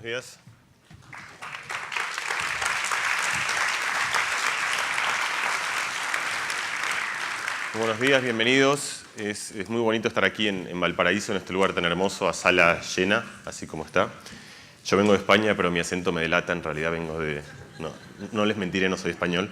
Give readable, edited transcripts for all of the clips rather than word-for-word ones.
días. Buenos días, bienvenidos. Es muy bonito estar aquí en Valparaíso, en este lugar tan hermoso, a sala llena, así como está. Yo vengo de España, pero mi acento me delata, en realidad vengo de... No les mentiré, no soy español.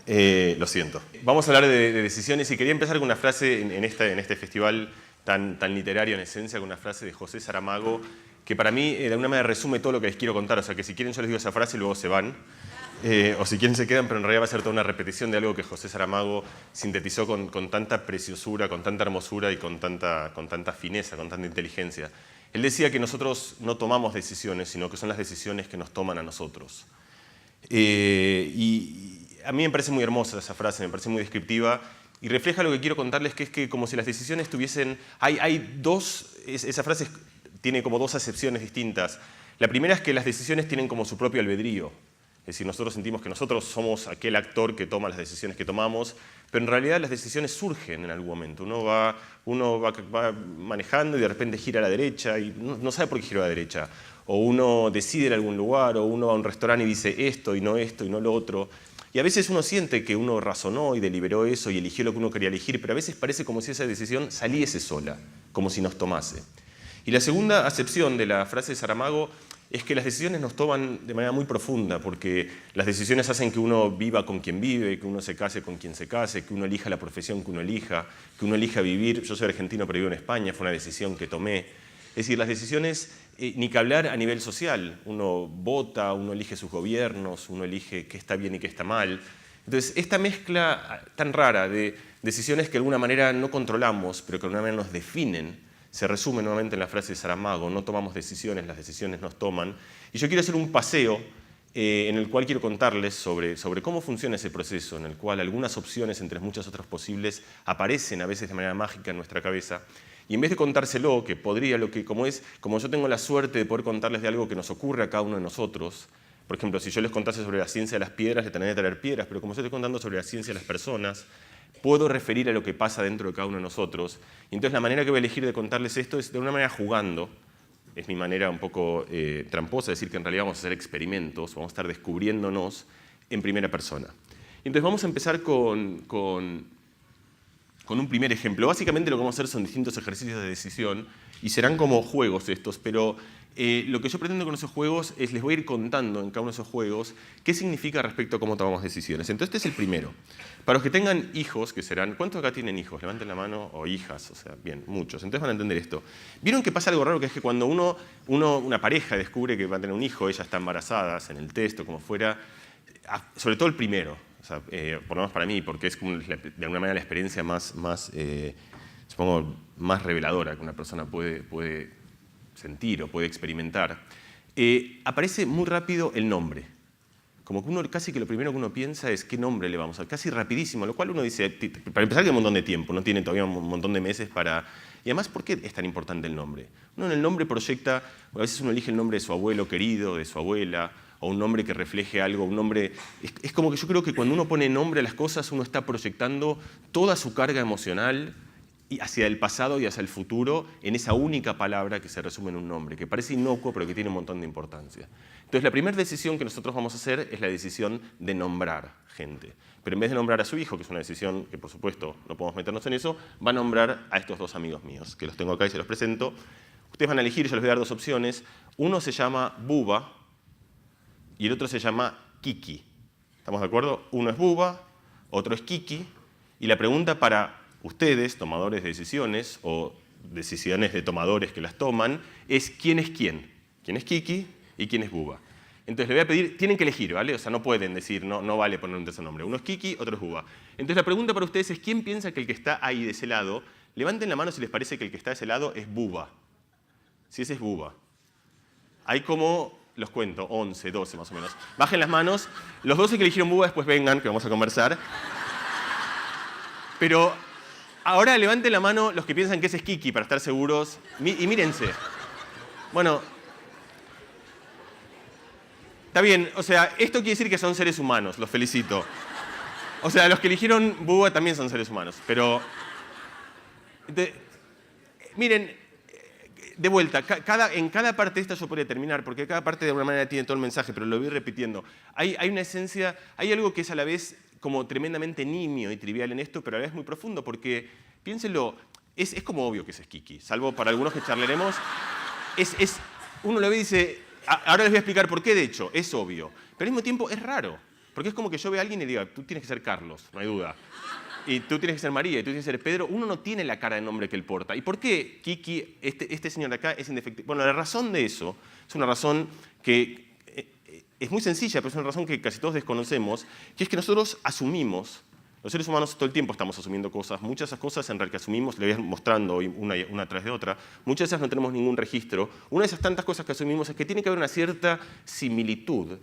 Lo siento. Vamos a hablar de decisiones y quería empezar con una frase en este festival tan literario en esencia, con una frase de José Saramago, que para mí de alguna manera resume todo lo que les quiero contar. O sea que si quieren yo les digo esa frase y luego se van. O si quieren se quedan, pero en realidad va a ser toda una repetición de algo que José Saramago sintetizó con tanta preciosura, con tanta hermosura y con tanta fineza, con tanta inteligencia. Él decía que nosotros no tomamos decisiones, sino que son las decisiones que nos toman a nosotros. Y a mí me parece muy hermosa esa frase, me parece muy descriptiva y refleja lo que quiero contarles, que es que como si las decisiones tuviesen... Esa frase tiene como dos acepciones distintas. La primera es que las decisiones tienen como su propio albedrío. Es decir, nosotros sentimos que nosotros somos aquel actor que toma las decisiones que tomamos, pero en realidad las decisiones surgen en algún momento. Uno va manejando y de repente gira a la derecha y no sabe por qué giró a la derecha. O uno decide en algún lugar, o uno va a un restaurante y dice esto y no lo otro. Y a veces uno siente que uno razonó y deliberó eso y eligió lo que uno quería elegir, pero a veces parece como si esa decisión saliese sola, como si nos tomase. Y la segunda acepción de la frase de Saramago es que las decisiones nos toman de manera muy profunda, porque las decisiones hacen que uno viva con quien vive, que uno se case con quien se case, que uno elija la profesión que uno elija vivir. Yo soy argentino pero vivo en España, fue una decisión que tomé. Es decir, las decisiones, ni que hablar a nivel social. Uno vota, uno elige sus gobiernos, uno elige qué está bien y qué está mal. Entonces, esta mezcla tan rara de decisiones que de alguna manera no controlamos, pero que de alguna manera nos definen, se resume nuevamente en la frase de Saramago: no tomamos decisiones, las decisiones nos toman. Y yo quiero hacer un paseo en el cual quiero contarles sobre cómo funciona ese proceso, en el cual algunas opciones entre muchas otras posibles aparecen a veces de manera mágica en nuestra cabeza. Y en vez de contárselo, que podría, como yo tengo la suerte de poder contarles de algo que nos ocurre a cada uno de nosotros, por ejemplo, si yo les contase sobre la ciencia de las piedras, les tendría que traer piedras, pero como yo estoy contando sobre la ciencia de las personas, puedo referir a lo que pasa dentro de cada uno de nosotros. Y entonces la manera que voy a elegir de contarles esto es de una manera jugando. Es mi manera un poco tramposa de decir que en realidad vamos a hacer experimentos, vamos a estar descubriéndonos en primera persona. Entonces vamos a empezar con un primer ejemplo. Básicamente lo que vamos a hacer son distintos ejercicios de decisión y serán como juegos estos, pero lo que yo pretendo con esos juegos es les voy a ir contando en cada uno de esos juegos qué significa respecto a cómo tomamos decisiones. Entonces este es el primero. Para los que tengan hijos, que serán... ¿Cuántos acá tienen hijos? Levanten la mano. O hijas, o sea, bien, muchos. Entonces van a entender esto. ¿Vieron que pasa algo raro? Que es que cuando una pareja descubre que va a tener un hijo, ella está embarazada, en el test o como fuera, sobre todo el primero, o sea, por lo menos para mí, porque es como de alguna manera la experiencia más supongo, más reveladora que una persona puede sentir o puede experimentar, aparece muy rápido el nombre. Como que casi que lo primero que uno piensa es qué nombre le vamos a dar, casi rapidísimo, lo cual uno dice, para empezar que hay un montón de tiempo, no tiene todavía un montón de meses para... Y además, ¿por qué es tan importante el nombre? Uno en el nombre proyecta, a veces uno elige el nombre de su abuelo querido, de su abuela, o un nombre que refleje algo, un nombre... Es como que yo creo que cuando uno pone nombre a las cosas, uno está proyectando toda su carga emocional y hacia el pasado y hacia el futuro en esa única palabra que se resume en un nombre, que parece inocuo pero que tiene un montón de importancia. Entonces la primera decisión que nosotros vamos a hacer es la decisión de nombrar gente. Pero en vez de nombrar a su hijo, que es una decisión que por supuesto no podemos meternos en eso, va a nombrar a estos dos amigos míos, que los tengo acá y se los presento. Ustedes van a elegir, yo les voy a dar dos opciones. Uno se llama Buba y el otro se llama Kiki. ¿Estamos de acuerdo? Uno es Buba, otro es Kiki. Y la pregunta para ustedes, tomadores de decisiones o decisiones de tomadores que las toman, es ¿quién es quién? ¿Quién es Kiki y quién es Buba? Entonces le voy a pedir, tienen que elegir, ¿vale? O sea, no pueden decir, no vale poner un tercer nombre. Uno es Kiki, otro es Buba. Entonces la pregunta para ustedes es ¿quién piensa que el que está ahí de ese lado? Levanten la mano si les parece que el que está de ese lado es Buba. Si ese es Buba. Hay como, los cuento, 11, 12 más o menos. Bajen las manos. Los 12 que eligieron Buba después vengan, que vamos a conversar. Pero ahora levanten la mano los que piensan que ese es Kiki, para estar seguros. Y mírense. Bueno, está bien. O sea, esto quiere decir que son seres humanos. Los felicito. O sea, los que eligieron Buba también son seres humanos. Pero, miren, de vuelta, en cada parte de esta yo podría terminar, porque cada parte de alguna manera tiene todo el mensaje, pero lo voy repitiendo. Hay una esencia, hay algo que es a la vez como tremendamente nimio y trivial en esto, pero a la vez muy profundo, porque, piénsenlo, es como obvio que es Kiki, salvo para algunos que charlaremos. Uno lo ve y dice, ahora les voy a explicar por qué, de hecho, es obvio, pero al mismo tiempo es raro, porque es como que yo vea a alguien y diga, tú tienes que ser Carlos, no hay duda. Y tú tienes que ser María, y tú tienes que ser Pedro. Uno no tiene la cara de nombre que él porta. ¿Y por qué Kiki, este señor de acá, es indefectible? Bueno, la razón de eso es una razón que es muy sencilla, pero es una razón que casi todos desconocemos, que es que nosotros asumimos, los seres humanos todo el tiempo estamos asumiendo cosas, muchas de esas cosas en realidad que asumimos, le voy mostrando hoy una tras de otra, muchas de esas no tenemos ningún registro. Una de esas tantas cosas que asumimos es que tiene que haber una cierta similitud,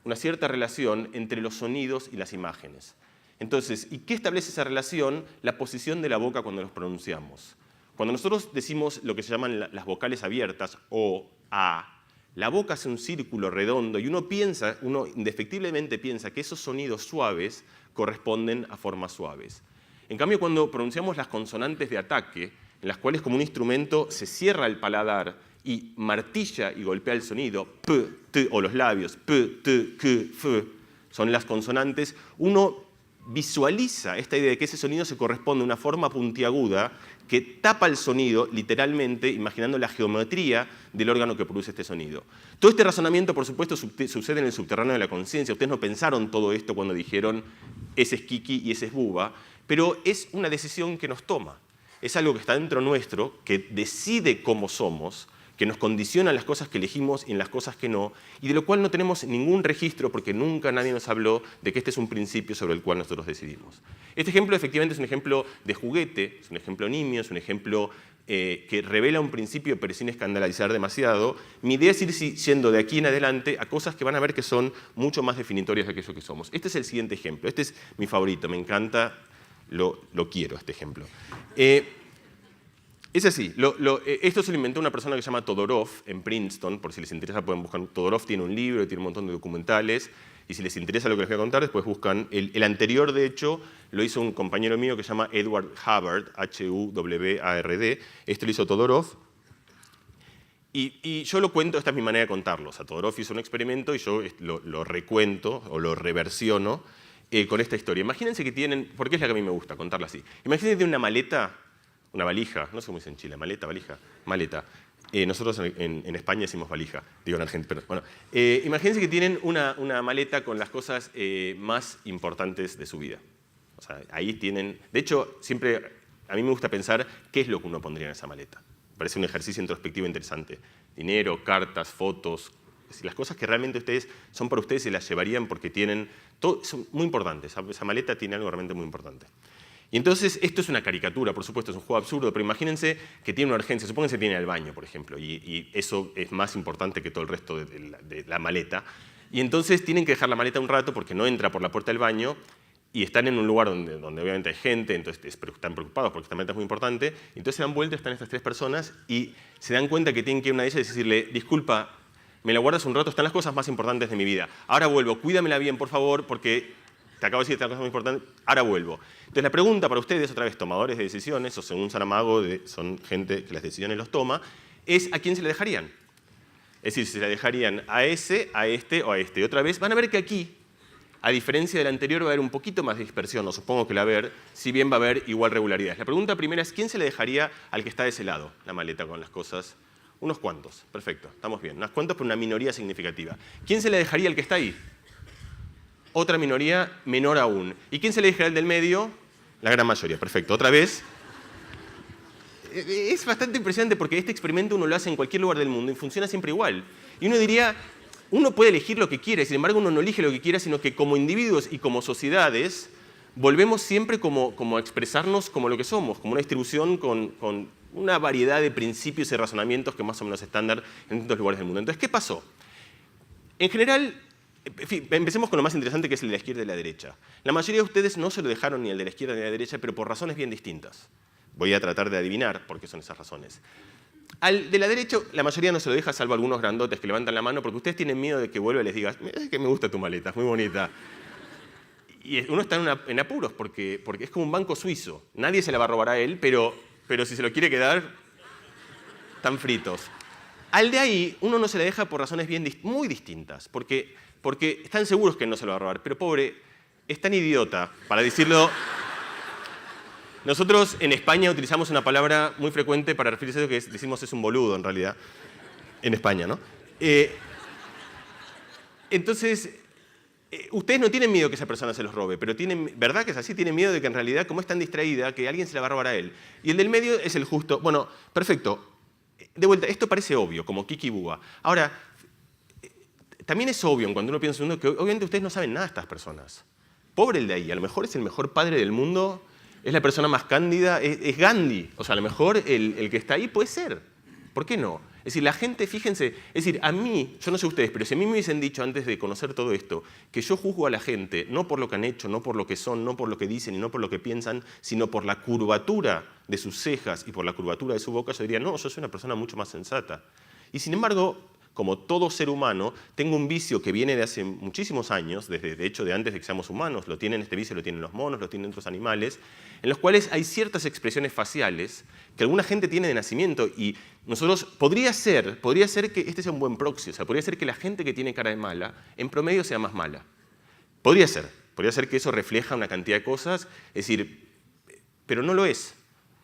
una cierta relación entre los sonidos y las imágenes. Entonces, ¿y qué establece esa relación? La posición de la boca cuando los pronunciamos. Cuando nosotros decimos lo que se llaman las vocales abiertas, o, a, la boca hace un círculo redondo y uno indefectiblemente piensa que esos sonidos suaves corresponden a formas suaves. En cambio, cuando pronunciamos las consonantes de ataque, en las cuales como un instrumento se cierra el paladar y martilla y golpea el sonido, p, t, o los labios, p, t, k, f, son las consonantes, uno visualiza esta idea de que ese sonido se corresponde a una forma puntiaguda que tapa el sonido, literalmente, imaginando la geometría del órgano que produce este sonido. Todo este razonamiento, por supuesto, sucede en el subterráneo de la conciencia. Ustedes no pensaron todo esto cuando dijeron ese es Kiki y ese es Buba, pero es una decisión que nos toma. Es algo que está dentro nuestro, que decide cómo somos, que nos condiciona en las cosas que elegimos y en las cosas que no, y de lo cual no tenemos ningún registro porque nunca nadie nos habló de que este es un principio sobre el cual nosotros decidimos. Este ejemplo efectivamente es un ejemplo de juguete, es un ejemplo nimio, es un ejemplo que revela un principio pero sin escandalizar demasiado. Mi idea es ir yendo de aquí en adelante a cosas que van a ver que son mucho más definitorias de aquello que somos. Este es el siguiente ejemplo, este es mi favorito, me encanta, lo quiero este ejemplo. Es así, esto se lo inventó una persona que se llama Todorov en Princeton, por si les interesa pueden buscar. Todorov tiene un libro, tiene un montón de documentales, y si les interesa lo que les voy a contar, después buscan. El anterior, de hecho, lo hizo un compañero mío que se llama Edward Hubbard, H-U-W-A-R-D. Este lo hizo Todorov. Y yo lo cuento, esta es mi manera de contarlo. O sea, Todorov hizo un experimento y yo lo recuento o lo reversiono con esta historia. Imagínense que tienen, porque es la que a mí me gusta contarla así. Imagínense que tienen una maleta. Una valija, no sé cómo dicen en Chile, maleta, valija, maleta. Nosotros en España decimos valija, digo en Argentina, pero bueno. Imagínense que tienen una maleta con las cosas más importantes de su vida. O sea, ahí tienen, de hecho, siempre a mí me gusta pensar qué es lo que uno pondría en esa maleta. Me parece un ejercicio introspectivo interesante. Dinero, cartas, fotos, las cosas que realmente son para ustedes se las llevarían porque tienen, son muy importantes. Esa maleta tiene algo realmente muy importante. Y entonces, esto es una caricatura, por supuesto, es un juego absurdo, pero imagínense que tiene una urgencia, supónganse que tiene al baño, por ejemplo, y eso es más importante que todo el resto de la maleta. Y entonces tienen que dejar la maleta un rato porque no entra por la puerta del baño y están en un lugar donde obviamente hay gente, entonces están preocupados porque esta maleta es muy importante. Entonces se dan vuelta, están estas tres personas y se dan cuenta que tienen que ir a una de ellas y decirle, disculpa, me la guardas un rato, están las cosas más importantes de mi vida. Ahora vuelvo, cuídamela bien, por favor, porque te acabo de decir esta cosa muy importante, ahora vuelvo. Entonces la pregunta para ustedes, otra vez, tomadores de decisiones, o según Saramago, son gente que las decisiones los toma, es ¿a quién se le dejarían? Es decir, si se la dejarían a ese, a este o a este. Y otra vez, van a ver que aquí, a diferencia del anterior, va a haber un poquito más de dispersión, o supongo que la va a haber, si bien va a haber igual regularidades. La pregunta primera es, ¿quién se le dejaría al que está de ese lado, la maleta con las cosas? Unos cuantos, perfecto, estamos bien. Unos cuantos, pero una minoría significativa. ¿Quién se le dejaría al que está ahí? Otra minoría menor aún. ¿Y quién se le dejaría al del medio? La gran mayoría, perfecto. Otra vez. Es bastante impresionante porque este experimento uno lo hace en cualquier lugar del mundo y funciona siempre igual. Y uno diría, uno puede elegir lo que quiere, sin embargo uno no elige lo que quiera, sino que como individuos y como sociedades volvemos siempre como a expresarnos como lo que somos, como una distribución con una variedad de principios y razonamientos que más o menos estándar en distintos lugares del mundo. Entonces, ¿qué pasó? En general, en fin, empecemos con lo más interesante, que es el de la izquierda y la derecha. La mayoría de ustedes no se lo dejaron ni al de la izquierda ni a la derecha, pero por razones bien distintas. Voy a tratar de adivinar por qué son esas razones. Al de la derecha, la mayoría no se lo deja, salvo algunos grandotes que levantan la mano, porque ustedes tienen miedo de que vuelva y les diga, es que me gusta tu maleta, es muy bonita. Y uno está en apuros, porque es como un banco suizo. Nadie se la va a robar a él, pero si se lo quiere quedar, Están fritos. Al de ahí, uno no se la deja por razones muy distintas, porque están seguros que no se lo va a robar, pero pobre, es tan idiota, para decirlo. Nosotros en España utilizamos una palabra muy frecuente para referirse a eso que decimos es un boludo, en realidad, en España, ¿no? Entonces, ustedes no tienen miedo que esa persona se los robe, pero tienen, ¿verdad que es así? Tienen miedo de que en realidad, como es tan distraída, que alguien se la va a robar a él. Y el del medio es el justo. Bueno, perfecto. De vuelta, esto parece obvio, como Kiki Búa. Ahora, también es obvio, cuando uno piensa en uno, que obviamente ustedes no saben nada de estas personas. Pobre el de ahí, a lo mejor es el mejor padre del mundo, es la persona más cándida, es Gandhi. O sea, a lo mejor el que está ahí puede ser. ¿Por qué no? Es decir, la gente, fíjense, es decir, a mí, yo no sé ustedes, pero si a mí me hubiesen dicho antes de conocer todo esto, que yo juzgo a la gente no por lo que han hecho, no por lo que son, no por lo que dicen y no por lo que piensan, sino por la curvatura de sus cejas y por la curvatura de su boca, yo diría, no, yo soy una persona mucho más sensata. Y sin embargo, como todo ser humano, tengo un vicio que viene de hace muchísimos años, de hecho de antes de que seamos humanos, este vicio lo tienen los monos, lo tienen otros animales, en los cuales hay ciertas expresiones faciales que alguna gente tiene de nacimiento y nosotros, podría ser que este sea un buen proxy, o sea, podría ser que la gente que tiene cara de mala, en promedio sea más mala. Podría ser que eso refleja una cantidad de cosas, es decir, pero no lo es.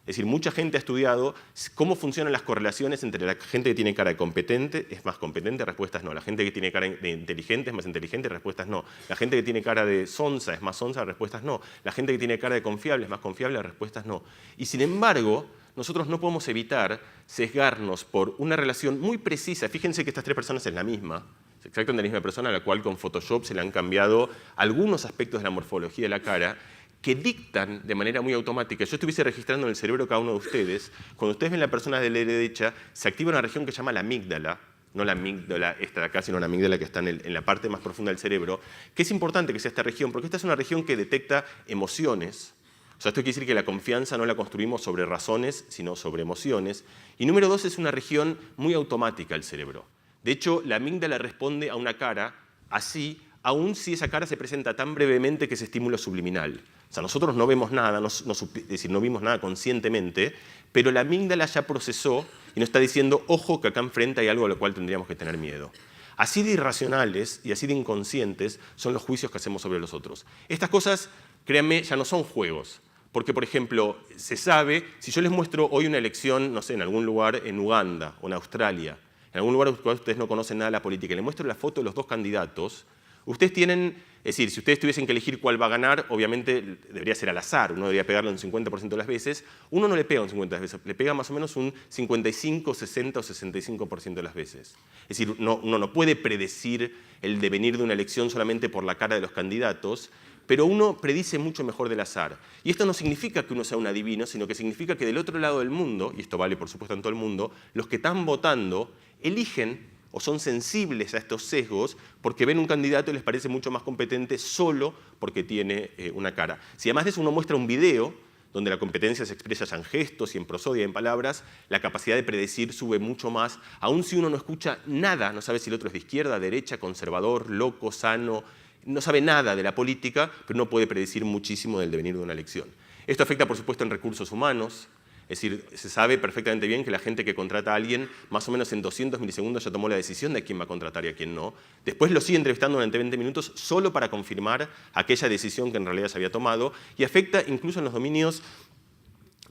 Es decir, mucha gente ha estudiado cómo funcionan las correlaciones entre la gente que tiene cara de competente es más competente, respuestas no. La gente que tiene cara de inteligente es más inteligente, respuestas no. La gente que tiene cara de sonsa es más sonsa, respuestas no. La gente que tiene cara de confiable es más confiable, respuestas no. Y sin embargo, nosotros no podemos evitar sesgarnos por una relación muy precisa. Fíjense que estas tres personas es la misma. Es exactamente la misma persona a la cual con Photoshop se le han cambiado algunos aspectos de la morfología de la cara que dictan de manera muy automática. Yo estuviese registrando en el cerebro de cada uno de ustedes. Cuando ustedes ven la persona de la derecha, se activa una región que se llama la amígdala, no la amígdala esta de acá, sino la amígdala que está en la parte más profunda del cerebro, que es importante que sea esta región, porque esta es una región que detecta emociones. O sea, esto quiere decir que la confianza no la construimos sobre razones, sino sobre emociones. Y número dos, es una región muy automática del cerebro. De hecho, la amígdala responde a una cara así, aun si esa cara se presenta tan brevemente que es estímulo subliminal. O sea, nosotros no vemos nada, es decir, no vimos nada conscientemente, pero la amígdala ya procesó y nos está diciendo, ojo, que acá enfrente hay algo a lo cual tendríamos que tener miedo. Así de irracionales y así de inconscientes son los juicios que hacemos sobre los otros. Estas cosas, créanme, ya no son juegos. Porque, por ejemplo, se sabe, si yo les muestro hoy una elección, no sé, en algún lugar en Uganda o en Australia, en algún lugar donde ustedes no conocen nada de la política, y les muestro la foto de los dos candidatos, ustedes tienen, es decir, si ustedes tuviesen que elegir cuál va a ganar, obviamente debería ser al azar, uno debería pegarlo un 50% de las veces, uno no le pega un 50% de las veces, le pega más o menos un 55, 60 o 65% de las veces. Es decir, uno no puede predecir el devenir de una elección solamente por la cara de los candidatos, pero uno predice mucho mejor del azar. Y esto no significa que uno sea un adivino, sino que significa que del otro lado del mundo, y esto vale por supuesto en todo el mundo, los que están votando eligen o son sensibles a estos sesgos porque ven un candidato y les parece mucho más competente solo porque tiene una cara. Si además de eso uno muestra un video donde la competencia se expresa ya en gestos y en prosodia y en palabras, la capacidad de predecir sube mucho más, aun si uno no escucha nada, no sabe si el otro es de izquierda, derecha, conservador, loco, sano, no sabe nada de la política, pero uno puede predecir muchísimo del devenir de una elección. Esto afecta, por supuesto, en recursos humanos. Es decir, se sabe perfectamente bien que la gente que contrata a alguien, más o menos en 200 milisegundos ya tomó la decisión de a quién va a contratar y a quién no. Después lo sigue entrevistando durante 20 minutos solo para confirmar aquella decisión que en realidad se había tomado y afecta incluso en los dominios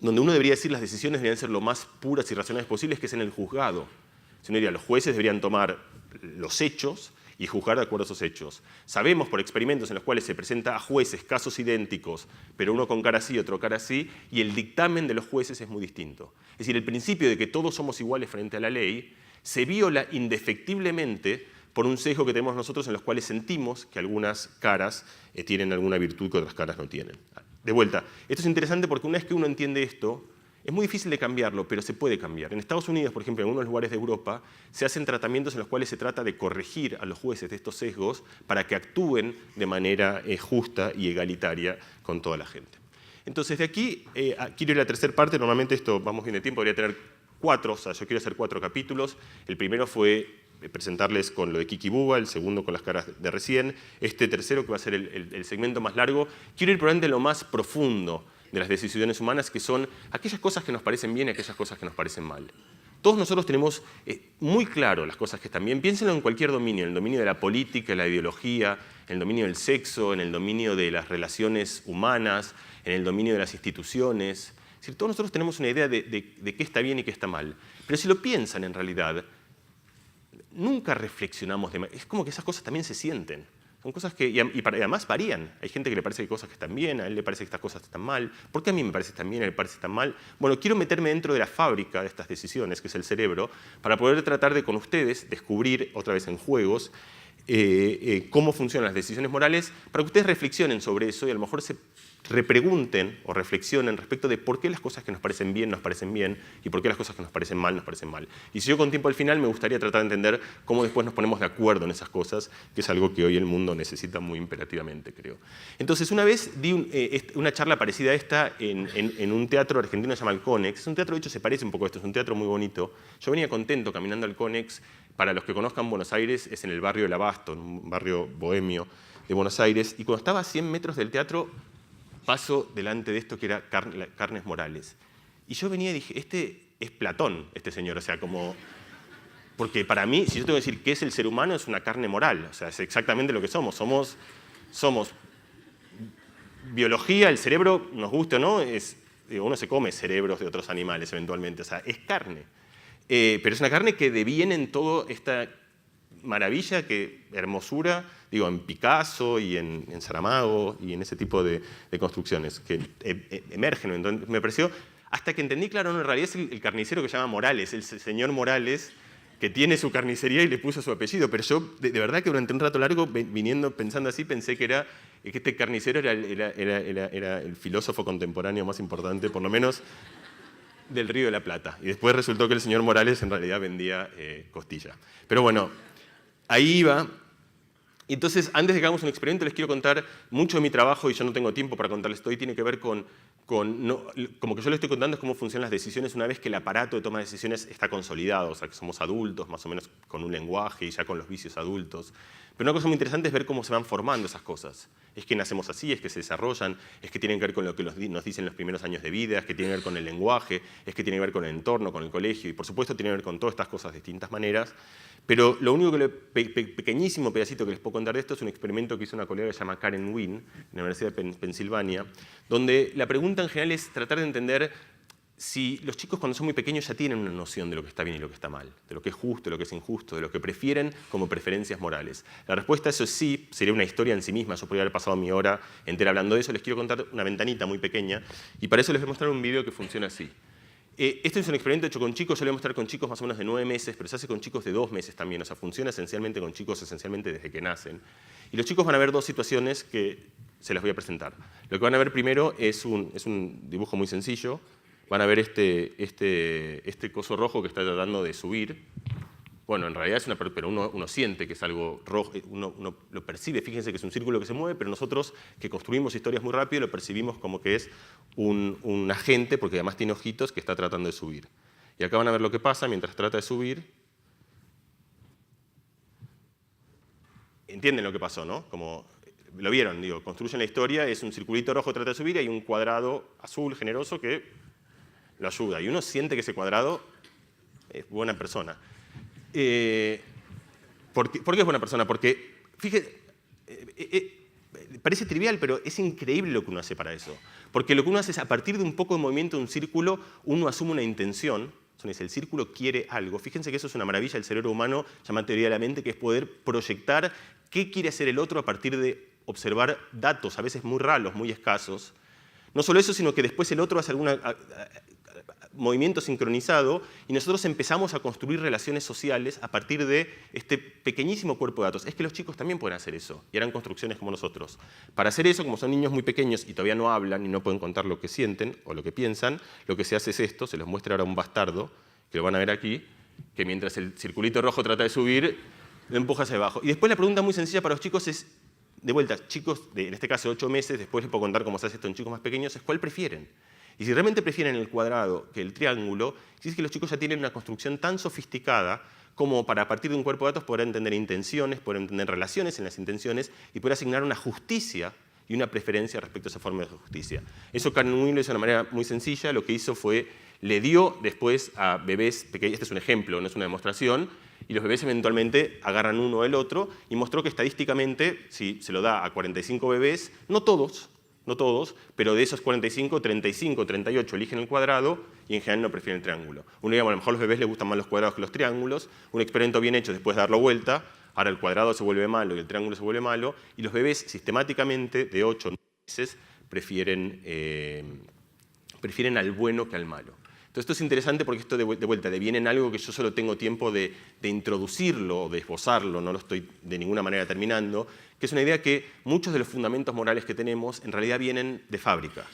donde uno debería decir las decisiones deberían ser lo más puras y racionales posibles, que es en el juzgado. Si uno diría, los jueces deberían tomar los hechos y juzgar de acuerdo a esos hechos. Sabemos por experimentos en los cuales se presenta a jueces casos idénticos, pero uno con cara así y otro cara así, y el dictamen de los jueces es muy distinto. Es decir, el principio de que todos somos iguales frente a la ley se viola indefectiblemente por un sesgo que tenemos nosotros en los cuales sentimos que algunas caras tienen alguna virtud que otras caras no tienen. De vuelta, esto es interesante porque una vez que uno entiende esto, es muy difícil de cambiarlo, pero se puede cambiar. En Estados Unidos, por ejemplo, en algunos lugares de Europa, se hacen tratamientos en los cuales se trata de corregir a los jueces de estos sesgos para que actúen de manera justa y egalitaria con toda la gente. Entonces, de aquí quiero ir a la tercera parte. Normalmente esto, vamos bien de tiempo, debería tener 4, o sea, yo quiero hacer 4 capítulos. El primero fue presentarles con lo de Kiki Búa, el segundo con las caras de recién, este tercero que va a ser el segmento más largo. Quiero ir probablemente a lo más profundo de las decisiones humanas, que son aquellas cosas que nos parecen bien y aquellas cosas que nos parecen mal. todos nosotros tenemos muy claro las cosas que están bien. Piénsenlo en cualquier dominio, en el dominio de la política, la ideología, en el dominio del sexo, en el dominio de las relaciones humanas, en el dominio de las instituciones. Es decir, todos nosotros tenemos una idea de qué está bien y qué está mal. Pero si lo piensan en realidad, nunca reflexionamos de manera. Es como que esas cosas también se sienten. Son cosas que, y además varían. Hay gente que le parece que hay cosas que están bien, a él le parece que estas cosas están mal. ¿Por qué a mí me parece que están bien, a él le parece que están mal? Bueno, quiero meterme dentro de la fábrica de estas decisiones, que es el cerebro, para poder tratar de con ustedes descubrir, otra vez en juegos, cómo funcionan las decisiones morales, para que ustedes reflexionen sobre eso y a lo mejor se repregunten o reflexionen respecto de por qué las cosas que nos parecen bien y por qué las cosas que nos parecen mal. Y si yo con tiempo al final me gustaría tratar de entender cómo después nos ponemos de acuerdo en esas cosas, que es algo que hoy el mundo necesita muy imperativamente, creo. Entonces, una vez di una charla parecida a esta en un teatro argentino que se llama el Conex. Es un teatro, de hecho, se parece un poco a esto, es un teatro muy bonito. Yo venía contento caminando al Conex. Para los que conozcan Buenos Aires, es en el barrio del Abasto, en un barrio bohemio de Buenos Aires. Y cuando estaba a 100 metros del teatro, paso delante de esto que era Carnes Morales. Y yo venía y dije, este es Platón, este señor. O sea, como... Porque para mí, si yo tengo que decir qué es el ser humano, es una carne moral. O sea, es exactamente lo que somos. Somos biología, el cerebro, nos guste o no, uno se come cerebros de otros animales eventualmente. O sea, es carne. Pero es una carne que deviene en toda esta maravilla, hermosura, digo, en Picasso y en Saramago y en ese tipo de construcciones que emergen. Entonces, me pareció, hasta que entendí, claro, no, en realidad es el carnicero que se llama Morales, el señor Morales, que tiene su carnicería y le puso su apellido. Pero yo, de verdad que durante un rato largo, pensando así, pensé que este carnicero era el filósofo contemporáneo más importante, por lo menos del Río de la Plata. Y después resultó que el señor Morales en realidad vendía costilla. Pero bueno, ahí iba. Entonces, antes de que hagamos un experimento, les quiero contar mucho de mi trabajo, y yo no tengo tiempo para contarles todo, y tiene que ver como que yo les estoy contando es cómo funcionan las decisiones una vez que el aparato de toma de decisiones está consolidado, o sea, que somos adultos, más o menos con un lenguaje y ya con los vicios adultos. Pero una cosa muy interesante es ver cómo se van formando esas cosas. Es que nacemos así, es que se desarrollan, es que tienen que ver con lo que nos dicen los primeros años de vida, es que tienen que ver con el lenguaje, es que tienen que ver con el entorno, con el colegio, y por supuesto tienen que ver con todas estas cosas de distintas maneras. Pero lo único pequeñísimo pedacito que les puedo contar de esto es un experimento que hizo una colega que se llama Karen Wynn, en la Universidad de Pensilvania, donde la pregunta en general es tratar de entender si los chicos cuando son muy pequeños ya tienen una noción de lo que está bien y lo que está mal, de lo que es justo, de lo que es injusto, de lo que prefieren como preferencias morales. La respuesta a eso es sí, sería una historia en sí misma, yo podría haber pasado mi hora entera hablando de eso. Les quiero contar una ventanita muy pequeña y para eso les voy a mostrar un video que funciona así. Este es un experimento hecho con chicos, yo lo voy a mostrar con chicos más o menos de 9 meses, pero se hace con chicos de 2 meses también, o sea, funciona esencialmente con chicos esencialmente desde que nacen. Y los chicos van a ver dos situaciones que se las voy a presentar. Lo que van a ver primero es un dibujo muy sencillo. Van a ver este coso rojo que está tratando de subir. Bueno, en realidad es pero uno siente que es algo rojo, uno lo percibe. Fíjense que es un círculo que se mueve, pero nosotros que construimos historias muy rápido lo percibimos como que es un agente, porque además tiene ojitos, que está tratando de subir. Y acá van a ver lo que pasa mientras trata de subir. Entienden lo que pasó, ¿no? Como lo vieron, digo, construyen la historia, es un circulito rojo que trata de subir y hay un cuadrado azul generoso que lo ayuda. Y uno siente que ese cuadrado es buena persona. ¿Por qué es buena persona? Porque, fíjate, parece trivial, pero es increíble lo que uno hace para eso. Porque lo que uno hace es, a partir de un poco de movimiento de un círculo, uno asume una intención. El círculo quiere algo. Fíjense que eso es una maravilla del cerebro humano, llama teoría de la mente, que es poder proyectar qué quiere hacer el otro a partir de observar datos, a veces muy raros, muy escasos. No solo eso, sino que después el otro hace algún movimiento sincronizado y nosotros empezamos a construir relaciones sociales a partir de este pequeñísimo cuerpo de datos. Es que los chicos también pueden hacer eso y harán construcciones como nosotros. Para hacer eso, como son niños muy pequeños y todavía no hablan y no pueden contar lo que sienten o lo que piensan, lo que se hace es esto, se los muestra ahora un bastardo, que lo van a ver aquí, que mientras el circulito rojo trata de subir, lo empuja hacia abajo. Y después la pregunta muy sencilla para los chicos es, de vuelta, chicos en este caso 8 meses, después les puedo contar cómo se hace esto en chicos más pequeños, es ¿cuál prefieren? Y si realmente prefieren el cuadrado que el triángulo, si es que los chicos ya tienen una construcción tan sofisticada como para a partir de un cuerpo de datos poder entender intenciones, poder entender relaciones en las intenciones y poder asignar una justicia y una preferencia respecto a esa forma de justicia. Eso Karen Wynn lo hizo de una manera muy sencilla. Lo que hizo fue le dio después a bebés pequeños, este es un ejemplo, no es una demostración, y los bebés eventualmente agarran uno o el otro, y mostró que estadísticamente, si se lo da a 45 bebés, no todos, pero de esos 45, 35, 38 eligen el cuadrado y en general no prefieren el triángulo. Uno dice, bueno, a lo mejor a los bebés les gustan más los cuadrados que los triángulos. Un experimento bien hecho después de darlo vuelta, ahora el cuadrado se vuelve malo y el triángulo se vuelve malo, y los bebés sistemáticamente de 8 o 9 meses prefieren al bueno que al malo. Entonces esto es interesante porque esto de vuelta deviene en algo que yo solo tengo tiempo de introducirlo o de esbozarlo, no lo estoy de ninguna manera terminando, que es una idea que muchos de los fundamentos morales que tenemos en realidad vienen de fábrica.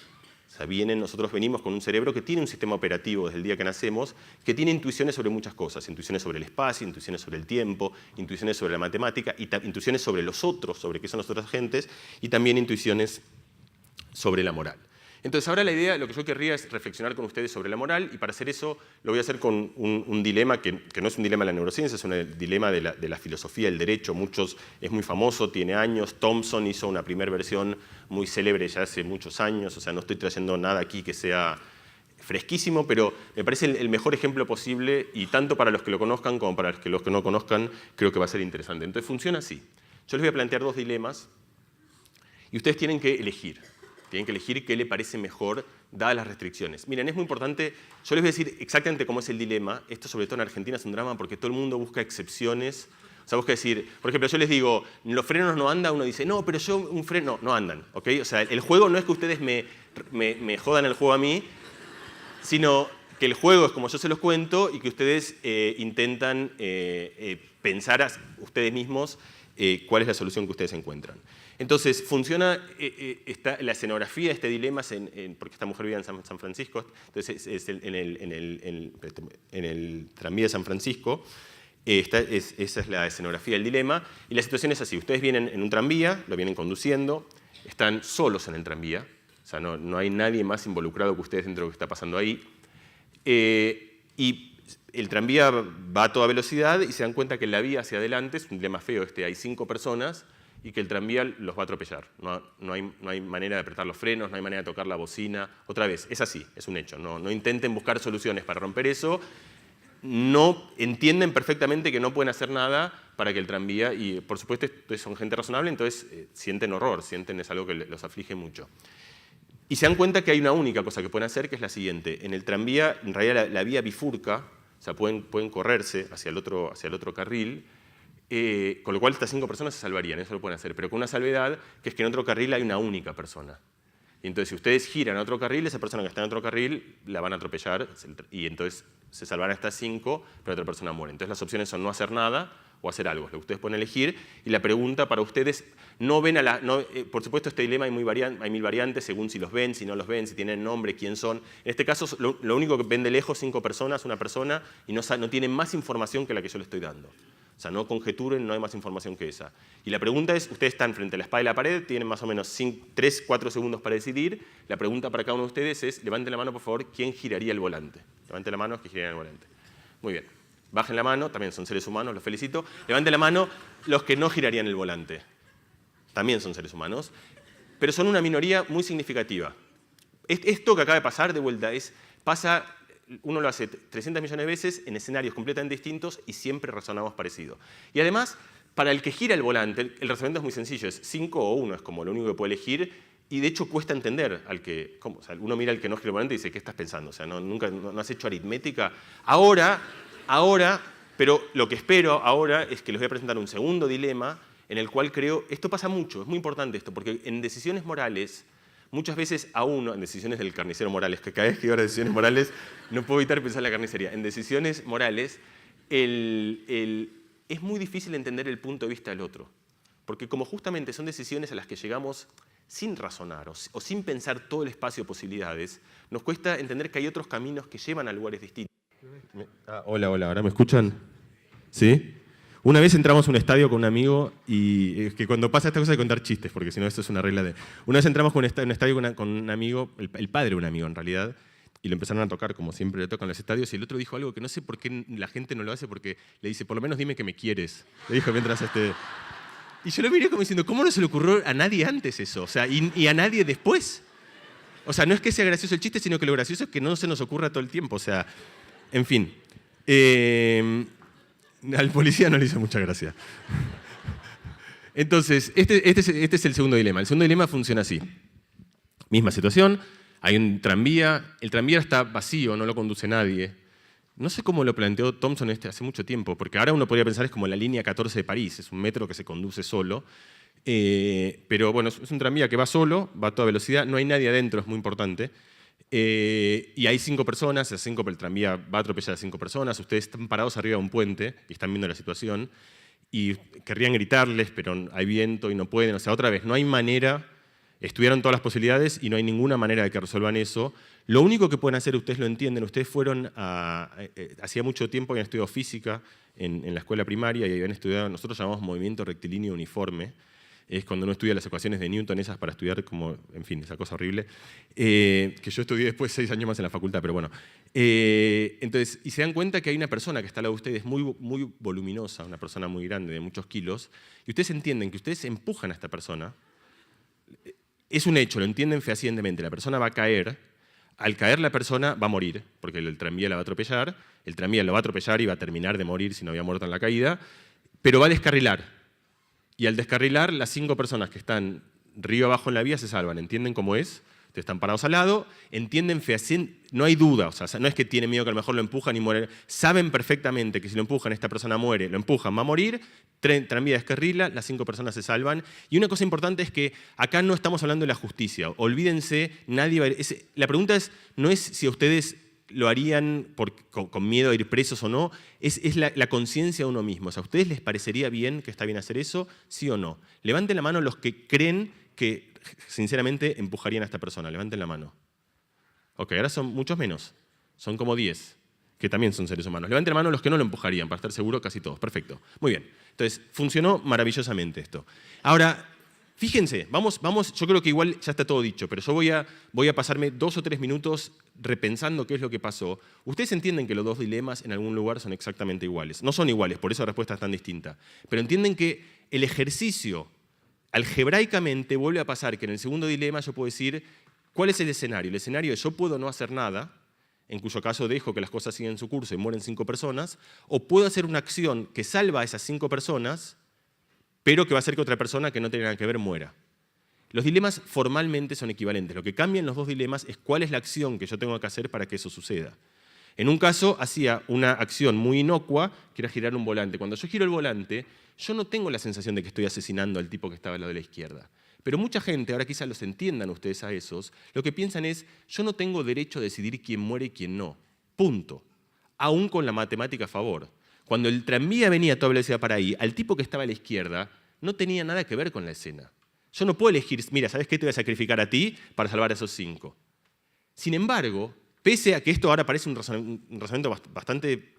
O sea, nosotros venimos con un cerebro que tiene un sistema operativo desde el día que nacemos, que tiene intuiciones sobre muchas cosas, intuiciones sobre el espacio, intuiciones sobre el tiempo, intuiciones sobre la matemática, intuiciones sobre los otros, sobre qué son las otras gentes, y también intuiciones sobre la moral. Entonces ahora la idea, lo que yo querría es reflexionar con ustedes sobre la moral, y para hacer eso lo voy a hacer con un dilema que no es un dilema de la neurociencia, es un dilema de la filosofía, el derecho. Es muy famoso, tiene años. Thompson hizo una primera versión muy célebre ya hace muchos años, o sea, no estoy trayendo nada aquí que sea fresquísimo, pero me parece el mejor ejemplo posible, y tanto para los que lo conozcan como para los que no conozcan, creo que va a ser interesante. Entonces funciona así. Yo les voy a plantear dos dilemas, y ustedes tienen que elegir. Tienen que elegir qué le parece mejor dadas las restricciones. Miren, es muy importante, yo les voy a decir exactamente cómo es el dilema. Esto sobre todo en Argentina es un drama porque todo el mundo busca excepciones. O sea, busca decir, por ejemplo, yo les digo, los frenos no andan, uno dice, no, pero yo un freno, no andan. ¿Ok? O sea, el juego no es que ustedes me jodan el juego a mí, sino que el juego es como yo se los cuento y que ustedes intentan pensar ustedes mismos cuál es la solución que ustedes encuentran. Entonces, funciona la escenografía de este dilema, porque esta mujer vive en San Francisco, entonces en el tranvía de San Francisco. Esa es la escenografía del dilema, y la situación es así. Ustedes vienen en un tranvía, lo vienen conduciendo, están solos en el tranvía, o sea, no hay nadie más involucrado que ustedes dentro de lo que está pasando ahí, y el tranvía va a toda velocidad y se dan cuenta que en la vía hacia adelante, es un dilema feo hay 5 personas, y que el tranvía los va a atropellar. No hay manera de apretar los frenos, no hay manera de tocar la bocina. Otra vez, es así, es un hecho. No intenten buscar soluciones para romper eso. No entienden perfectamente que no pueden hacer nada para que el tranvía, y por supuesto son gente razonable, entonces sienten horror, es algo que los aflige mucho. Y se dan cuenta que hay una única cosa que pueden hacer, que es la siguiente. En el tranvía, en realidad la vía bifurca, o sea, pueden correrse hacia el otro carril, con lo cual estas 5 personas se salvarían, eso lo pueden hacer, pero con una salvedad, que es que en otro carril hay una única persona. Y entonces si ustedes giran a otro carril, esa persona que está en otro carril la van a atropellar, y entonces se salvarán estas 5, pero otra persona muere. Entonces las opciones son no hacer nada o hacer algo, es lo que ustedes pueden elegir. Y la pregunta para ustedes, por supuesto este dilema hay mil variantes según si los ven, si no los ven, si tienen nombre, quién son. En este caso lo único que ven de lejos 5 personas, una persona, y no tienen más información que la que yo les estoy dando. O sea, no conjeturen, no hay más información que esa. Y la pregunta es, ustedes están frente a la espada y la pared, tienen más o menos 3, 4 segundos para decidir. La pregunta para cada uno de ustedes es, levanten la mano, por favor, ¿quién giraría el volante? Levanten la mano, ¿quién giraría el volante? Muy bien. Bajen la mano, también son seres humanos, los felicito. Levanten la mano los que no girarían el volante. También son seres humanos, pero son una minoría muy significativa. Esto que acaba de pasar, de vuelta, uno lo hace 300 millones de veces en escenarios completamente distintos y siempre razonamos parecido. Y además, para el que gira el volante, el razonamiento es muy sencillo, es 5 o 1, es como lo único que puede elegir, y de hecho cuesta entender o sea, uno mira al que no gira el volante y dice, ¿qué estás pensando? O sea, no has hecho aritmética. Ahora, pero lo que espero ahora es que les voy a presentar un segundo dilema en el cual creo, esto pasa mucho, es muy importante esto, porque en decisiones morales, muchas veces a uno, en decisiones del carnicero Morales, que cada vez que digo decisiones morales no puedo evitar pensar en la carnicería, en decisiones morales es muy difícil entender el punto de vista del otro, porque como justamente son decisiones a las que llegamos sin razonar o sin pensar todo el espacio de posibilidades, nos cuesta entender que hay otros caminos que llevan a lugares distintos. Hola, ¿ahora me escuchan? ¿Sí? Una vez entramos a un estadio con un amigo, y es que cuando pasa esta cosa hay que contar chistes, porque si no esto es una regla de... Una vez entramos con un estadio con un amigo, el padre de un amigo en realidad, y lo empezaron a tocar como siempre le tocan los estadios, y el otro dijo algo que no sé por qué la gente no lo hace, porque le dice, por lo menos dime que me quieres. Le dijo mientras Y yo lo miré como diciendo, ¿cómo no se le ocurrió a nadie antes eso? O sea, y a nadie después. O sea, no es que sea gracioso el chiste, sino que lo gracioso es que no se nos ocurra todo el tiempo. O sea, en fin. Al policía no le hizo mucha gracia. Entonces, este es el segundo dilema. El segundo dilema funciona así. Misma situación, hay un tranvía, el tranvía está vacío, no lo conduce nadie. No sé cómo lo planteó Thomson hace mucho tiempo, porque ahora uno podría pensar es como la línea 14 de París, es un metro que se conduce solo. Pero bueno, es un tranvía que va solo, va a toda velocidad, no hay nadie adentro, es muy importante. Y hay 5 personas, el tranvía va a atropellar a 5 personas, ustedes están parados arriba de un puente y están viendo la situación y querrían gritarles, pero hay viento y no pueden. O sea, otra vez, no hay manera, estudiaron todas las posibilidades y no hay ninguna manera de que resuelvan eso. Lo único que pueden hacer, ustedes lo entienden, ustedes fueron hacía mucho tiempo habían estudiado física en la escuela primaria y habían estudiado, nosotros llamamos movimiento rectilíneo uniforme. Es cuando uno estudia las ecuaciones de Newton, esas para estudiar como, en fin, esa cosa horrible, que yo estudié después 6 años más en la facultad, pero bueno. Entonces, y se dan cuenta que hay una persona que está al lado de ustedes muy, muy voluminosa, una persona muy grande, de muchos kilos, y ustedes entienden que ustedes empujan a esta persona. Es un hecho, lo entienden fehacientemente, la persona va a caer, al caer la persona va a morir, porque el tranvía la va a atropellar, el tranvía lo va a atropellar y va a terminar de morir si no había muerto en la caída, pero va a descarrilar. Y al descarrilar, las 5 personas que están río abajo en la vía se salvan. ¿Entienden cómo es? Ustedes están parados al lado, entienden fehacientemente, no hay duda, o sea, no es que tienen miedo que a lo mejor lo empujan y mueren. Saben perfectamente que si lo empujan, esta persona muere, lo empujan, va a morir, tranvía descarrila, las 5 personas se salvan. Y una cosa importante es que acá no estamos hablando de la justicia. Olvídense, nadie va a ir. La pregunta no es si a ustedes lo harían con miedo a ir presos o no, es la conciencia de uno mismo. O sea, ¿a ustedes les parecería bien que está bien hacer eso? ¿Sí o no? Levanten la mano los que creen que sinceramente empujarían a esta persona. Levanten la mano. Ok, ahora son muchos menos. Son como 10, que también son seres humanos. Levanten la mano los que no lo empujarían, para estar seguro casi todos. Perfecto. Muy bien. Entonces, funcionó maravillosamente esto. Ahora, fíjense, vamos, yo creo que igual ya está todo dicho, pero yo voy a pasarme 2 o 3 minutos repensando qué es lo que pasó. Ustedes entienden que los 2 dilemas en algún lugar son exactamente iguales. No son iguales, por eso la respuesta es tan distinta. Pero entienden que el ejercicio, algebraicamente, vuelve a pasar que en el segundo dilema yo puedo decir, ¿cuál es el escenario? El escenario es yo puedo no hacer nada, en cuyo caso dejo que las cosas sigan su curso y mueren 5 personas, o puedo hacer una acción que salva a esas 5 personas, pero que va a hacer que otra persona que no tiene nada que ver muera. Los dilemas formalmente son equivalentes. Lo que cambia en los 2 dilemas es cuál es la acción que yo tengo que hacer para que eso suceda. En un caso hacía una acción muy inocua, que era girar un volante. Cuando yo giro el volante, yo no tengo la sensación de que estoy asesinando al tipo que estaba al lado de la izquierda. Pero mucha gente, ahora quizás los entiendan ustedes a esos, lo que piensan es, yo no tengo derecho a decidir quién muere y quién no. Punto. Aún con la matemática a favor. Cuando el tranvía venía a toda velocidad para ahí, al tipo que estaba a la izquierda no tenía nada que ver con la escena. Yo no puedo elegir, mira, ¿sabes qué? Te voy a sacrificar a ti para salvar a esos 5. Sin embargo, pese a que esto ahora parece un razonamiento bastante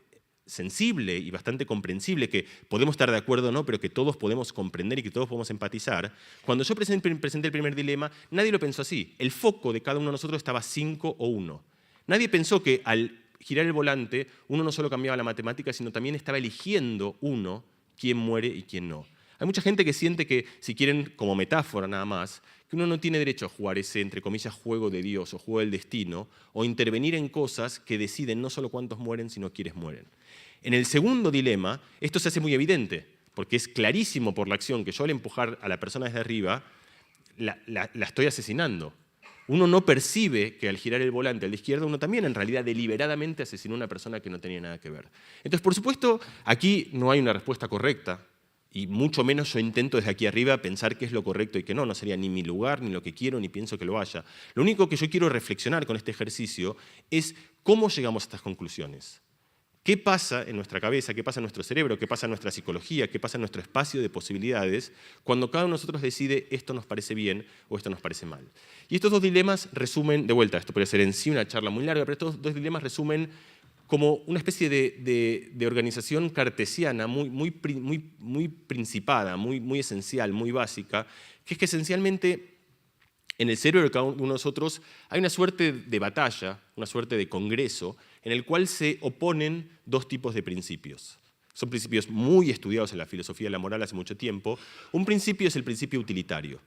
sensible y bastante comprensible, que podemos estar de acuerdo o no, pero que todos podemos comprender y que todos podemos empatizar, cuando yo presenté el primer dilema, nadie lo pensó así. El foco de cada uno de nosotros estaba 5 o 1. Nadie pensó que al girar el volante, uno no solo cambiaba la matemática, sino también estaba eligiendo uno quién muere y quién no. Hay mucha gente que siente que, si quieren, como metáfora nada más, que uno no tiene derecho a jugar ese, entre comillas, juego de Dios o juego del destino, o intervenir en cosas que deciden no solo cuántos mueren, sino quiénes mueren. En el segundo dilema, esto se hace muy evidente, porque es clarísimo por la acción que yo al empujar a la persona desde arriba, la estoy asesinando. Uno no percibe que al girar el volante a la izquierda, uno también en realidad deliberadamente asesinó a una persona que no tenía nada que ver. Entonces, por supuesto, aquí no hay una respuesta correcta, y mucho menos yo intento desde aquí arriba pensar qué es lo correcto y qué no. No sería ni mi lugar, ni lo que quiero, ni pienso que lo haya. Lo único que yo quiero reflexionar con este ejercicio es cómo llegamos a estas conclusiones. ¿Qué pasa en nuestra cabeza, qué pasa en nuestro cerebro, qué pasa en nuestra psicología, qué pasa en nuestro espacio de posibilidades cuando cada uno de nosotros decide esto nos parece bien o esto nos parece mal? Y estos 2 dilemas resumen, de vuelta, esto podría ser en sí una charla muy larga, pero estos 2 dilemas resumen como una especie de organización cartesiana muy principada, muy esencial, muy básica, que es que esencialmente en el cerebro de cada uno de nosotros hay una suerte de batalla, una suerte de congreso, en el cual se oponen 2 tipos de principios. Son principios muy estudiados en la filosofía de la moral hace mucho tiempo. Un principio es el principio utilitario.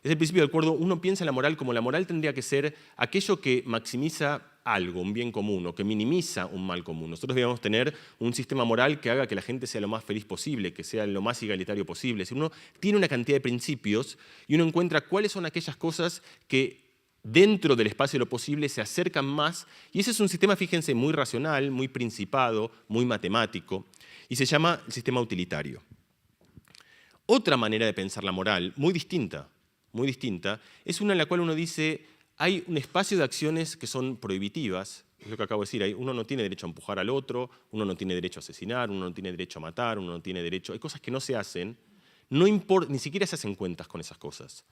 Es el principio del acuerdo. Uno piensa en la moral como la moral tendría que ser aquello que maximiza algo, un bien común, o que minimiza un mal común. Nosotros debemos tener un sistema moral que haga que la gente sea lo más feliz posible, que sea lo más igualitario posible. Es decir, uno tiene una cantidad de principios y uno encuentra cuáles son aquellas cosas que dentro del espacio de lo posible se acercan más, y ese es un sistema, fíjense, muy racional, muy principado, muy matemático, y se llama el sistema utilitario. Otra manera de pensar la moral, muy distinta, es una en la cual uno dice, hay un espacio de acciones que son prohibitivas, es lo que acabo de decir, uno no tiene derecho a empujar al otro, uno no tiene derecho a asesinar, uno no tiene derecho a matar, uno no tiene derecho, hay cosas que no se hacen, no importa, ni siquiera se hacen cuentas con esas cosas.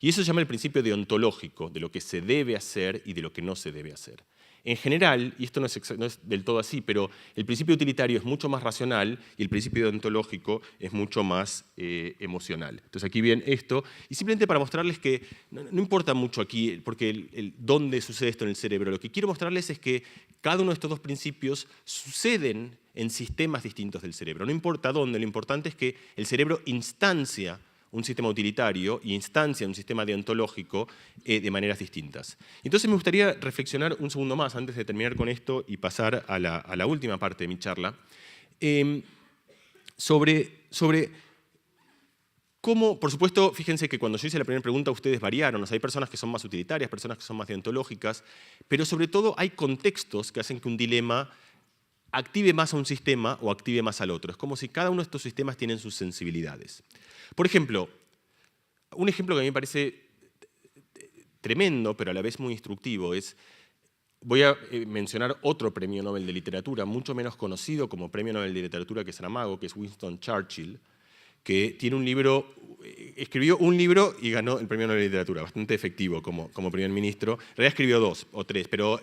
Y eso se llama el principio deontológico, de lo que se debe hacer y de lo que no se debe hacer. En general, y esto no es del todo así, pero el principio utilitario es mucho más racional y el principio deontológico es mucho más emocional. Entonces aquí viene esto, y simplemente para mostrarles que no importa mucho aquí porque dónde sucede esto en el cerebro, lo que quiero mostrarles es que cada uno de estos dos principios suceden en sistemas distintos del cerebro. No importa dónde, lo importante es que el cerebro instancia un sistema utilitario y instancia un sistema deontológico de maneras distintas. Entonces me gustaría reflexionar un segundo más antes de terminar con esto y pasar a la última parte de mi charla, sobre cómo, por supuesto, fíjense que cuando yo hice la primera pregunta ustedes variaron, o sea, hay personas que son más utilitarias, personas que son más deontológicas, pero sobre todo hay contextos que hacen que un dilema active más a un sistema o active más al otro. Es como si cada uno de estos sistemas tienen sus sensibilidades. Por ejemplo, un ejemplo que a mí me parece tremendo, pero a la vez muy instructivo, es, voy a mencionar otro premio Nobel de Literatura, mucho menos conocido como premio Nobel de Literatura que Saramago, que es Winston Churchill, que tiene un libro, escribió un libro y ganó el premio Nobel de Literatura, bastante efectivo como primer ministro. En realidad escribió 2 o 3, pero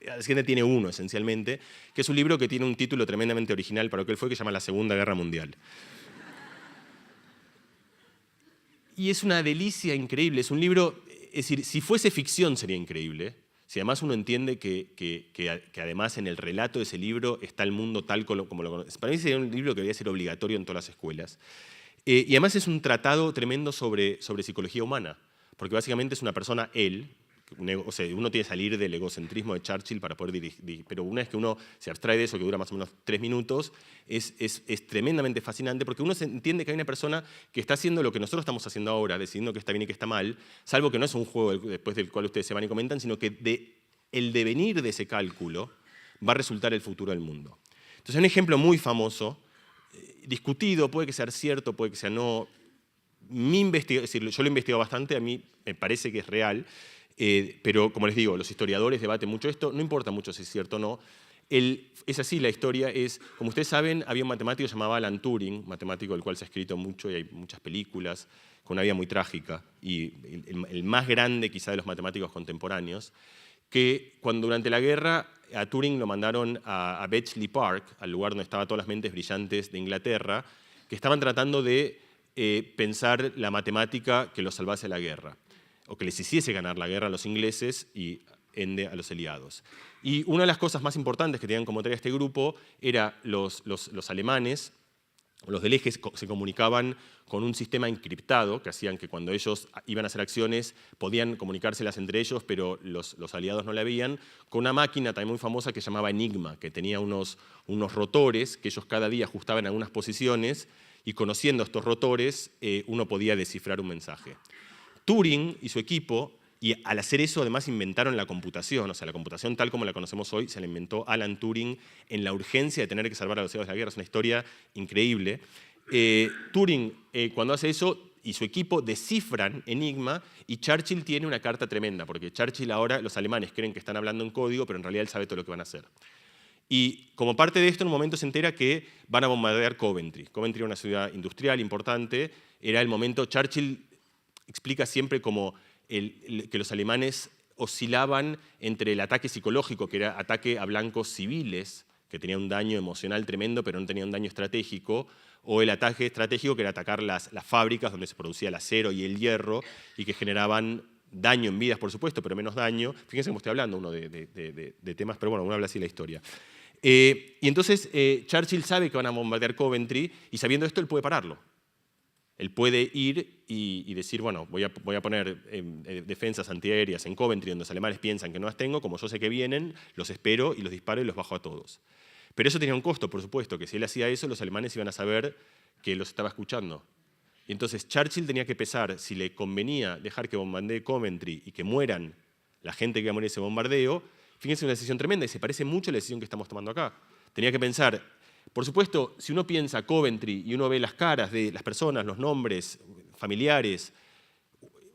la siguiente tiene uno esencialmente, que es un libro que tiene un título tremendamente original para lo que él fue, que se llama La Segunda Guerra Mundial. Y es una delicia increíble, es un libro, es decir, si fuese ficción sería increíble, si además uno entiende que además en el relato de ese libro está el mundo tal como lo conoce. Para mí sería un libro que debería ser obligatorio en todas las escuelas. Y además es un tratado tremendo sobre psicología humana, porque básicamente es una persona, él, o sea, uno tiene que salir del egocentrismo de Churchill para poder dirigir, pero una vez que uno se abstrae de eso, que dura más o menos 3 minutos, es tremendamente fascinante, porque uno se entiende que hay una persona que está haciendo lo que nosotros estamos haciendo ahora, decidiendo qué está bien y qué está mal, salvo que no es un juego después del cual ustedes se van y comentan, sino que el devenir de ese cálculo va a resultar el futuro del mundo. Entonces, un ejemplo muy famoso, discutido, puede que sea cierto, puede que sea no, es decir, yo lo he investigado bastante, a mí me parece que es real, pero como les digo, los historiadores debaten mucho esto, no importa mucho si es cierto o no. Es así, la historia es, como ustedes saben, había un matemático llamado Alan Turing, matemático del cual se ha escrito mucho y hay muchas películas, con una vida muy trágica, y el más grande quizá de los matemáticos contemporáneos, que cuando durante la guerra a Turing lo mandaron a Bletchley Park, al lugar donde estaban todas las mentes brillantes de Inglaterra, que estaban tratando de pensar la matemática que los salvase de la guerra, o que les hiciese ganar la guerra a los ingleses y ende a los aliados. Y una de las cosas más importantes que tenían como tarea este grupo era los alemanes, los del eje, se comunicaban con un sistema encriptado que hacían que cuando ellos iban a hacer acciones podían comunicárselas entre ellos, pero los aliados no la veían, con una máquina también muy famosa que se llamaba Enigma, que tenía unos rotores que ellos cada día ajustaban en algunas posiciones y conociendo estos rotores uno podía descifrar un mensaje. Turing y su equipo, y al hacer eso además inventaron la computación, o sea, la computación tal como la conocemos hoy se la inventó Alan Turing en la urgencia de tener que salvar a los aliados de la guerra, es una historia increíble. Turing, cuando hace eso, y su equipo descifran Enigma, y Churchill tiene una carta tremenda, porque Churchill ahora, los alemanes creen que están hablando en código, pero en realidad él sabe todo lo que van a hacer. Y como parte de esto, en un momento se entera que van a bombardear Coventry. Coventry era una ciudad industrial importante, era el momento, Churchill explica siempre como que los alemanes oscilaban entre el ataque psicológico, que era ataque a blancos civiles, que tenía un daño emocional tremendo, pero no tenía un daño estratégico, o el ataque estratégico, que era atacar las fábricas donde se producía el acero y el hierro, y que generaban daño en vidas, por supuesto, pero menos daño. Fíjense cómo estoy hablando uno de temas, pero bueno, uno habla así la historia. Y entonces Churchill sabe que van a bombardear Coventry, y sabiendo esto, él puede pararlo. Él puede ir y decir, bueno, voy a poner defensas antiaéreas en Coventry, donde los alemanes piensan que no las tengo, como yo sé que vienen, los espero y los disparo y los bajo a todos. Pero eso tenía un costo, por supuesto, que si él hacía eso, los alemanes iban a saber que los estaba escuchando. Y entonces Churchill tenía que pesar si le convenía dejar que bombardee Coventry y que mueran la gente que iba a morir en ese bombardeo. Fíjense, una decisión tremenda y se parece mucho a la decisión que estamos tomando acá. Tenía que pensar, por supuesto, si uno piensa Coventry y uno ve las caras de las personas, los nombres familiares,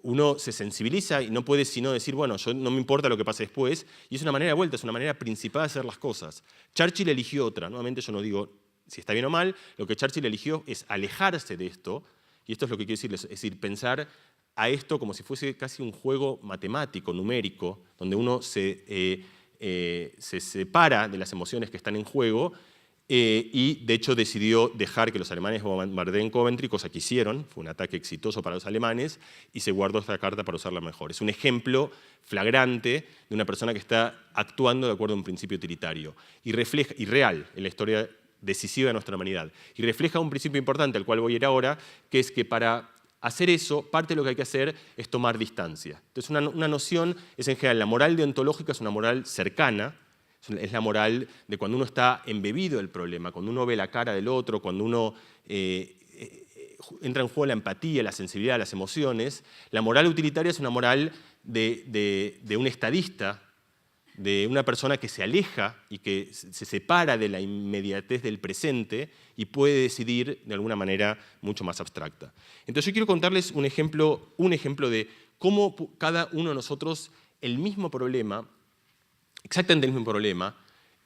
uno se sensibiliza y no puede sino decir, bueno, yo no me importa lo que pase después, y es una manera de vuelta, es una manera principal de hacer las cosas. Churchill eligió otra, nuevamente yo no digo si está bien o mal, lo que Churchill eligió es alejarse de esto, y esto es lo que quiero decirles, es decir, pensar a esto como si fuese casi un juego matemático, numérico, donde uno se separa de las emociones que están en juego, y de hecho decidió dejar que los alemanes bombardeen Coventry, cosa que hicieron, fue un ataque exitoso para los alemanes, y se guardó esta carta para usarla mejor. Es un ejemplo flagrante de una persona que está actuando de acuerdo a un principio utilitario y real en la historia decisiva de nuestra humanidad. Y refleja un principio importante al cual voy a ir ahora, que es que para hacer eso, parte de lo que hay que hacer es tomar distancia. Entonces una noción es en general, la moral deontológica es una moral cercana, es la moral de cuando uno está embebido del problema, cuando uno ve la cara del otro, cuando uno entra en juego la empatía, la sensibilidad, las emociones. La moral utilitaria es una moral de un estadista, de una persona que se aleja y que se separa de la inmediatez del presente y puede decidir de alguna manera mucho más abstracta. Entonces yo quiero contarles un ejemplo de cómo cada uno de nosotros el mismo problema, exactamente el mismo problema,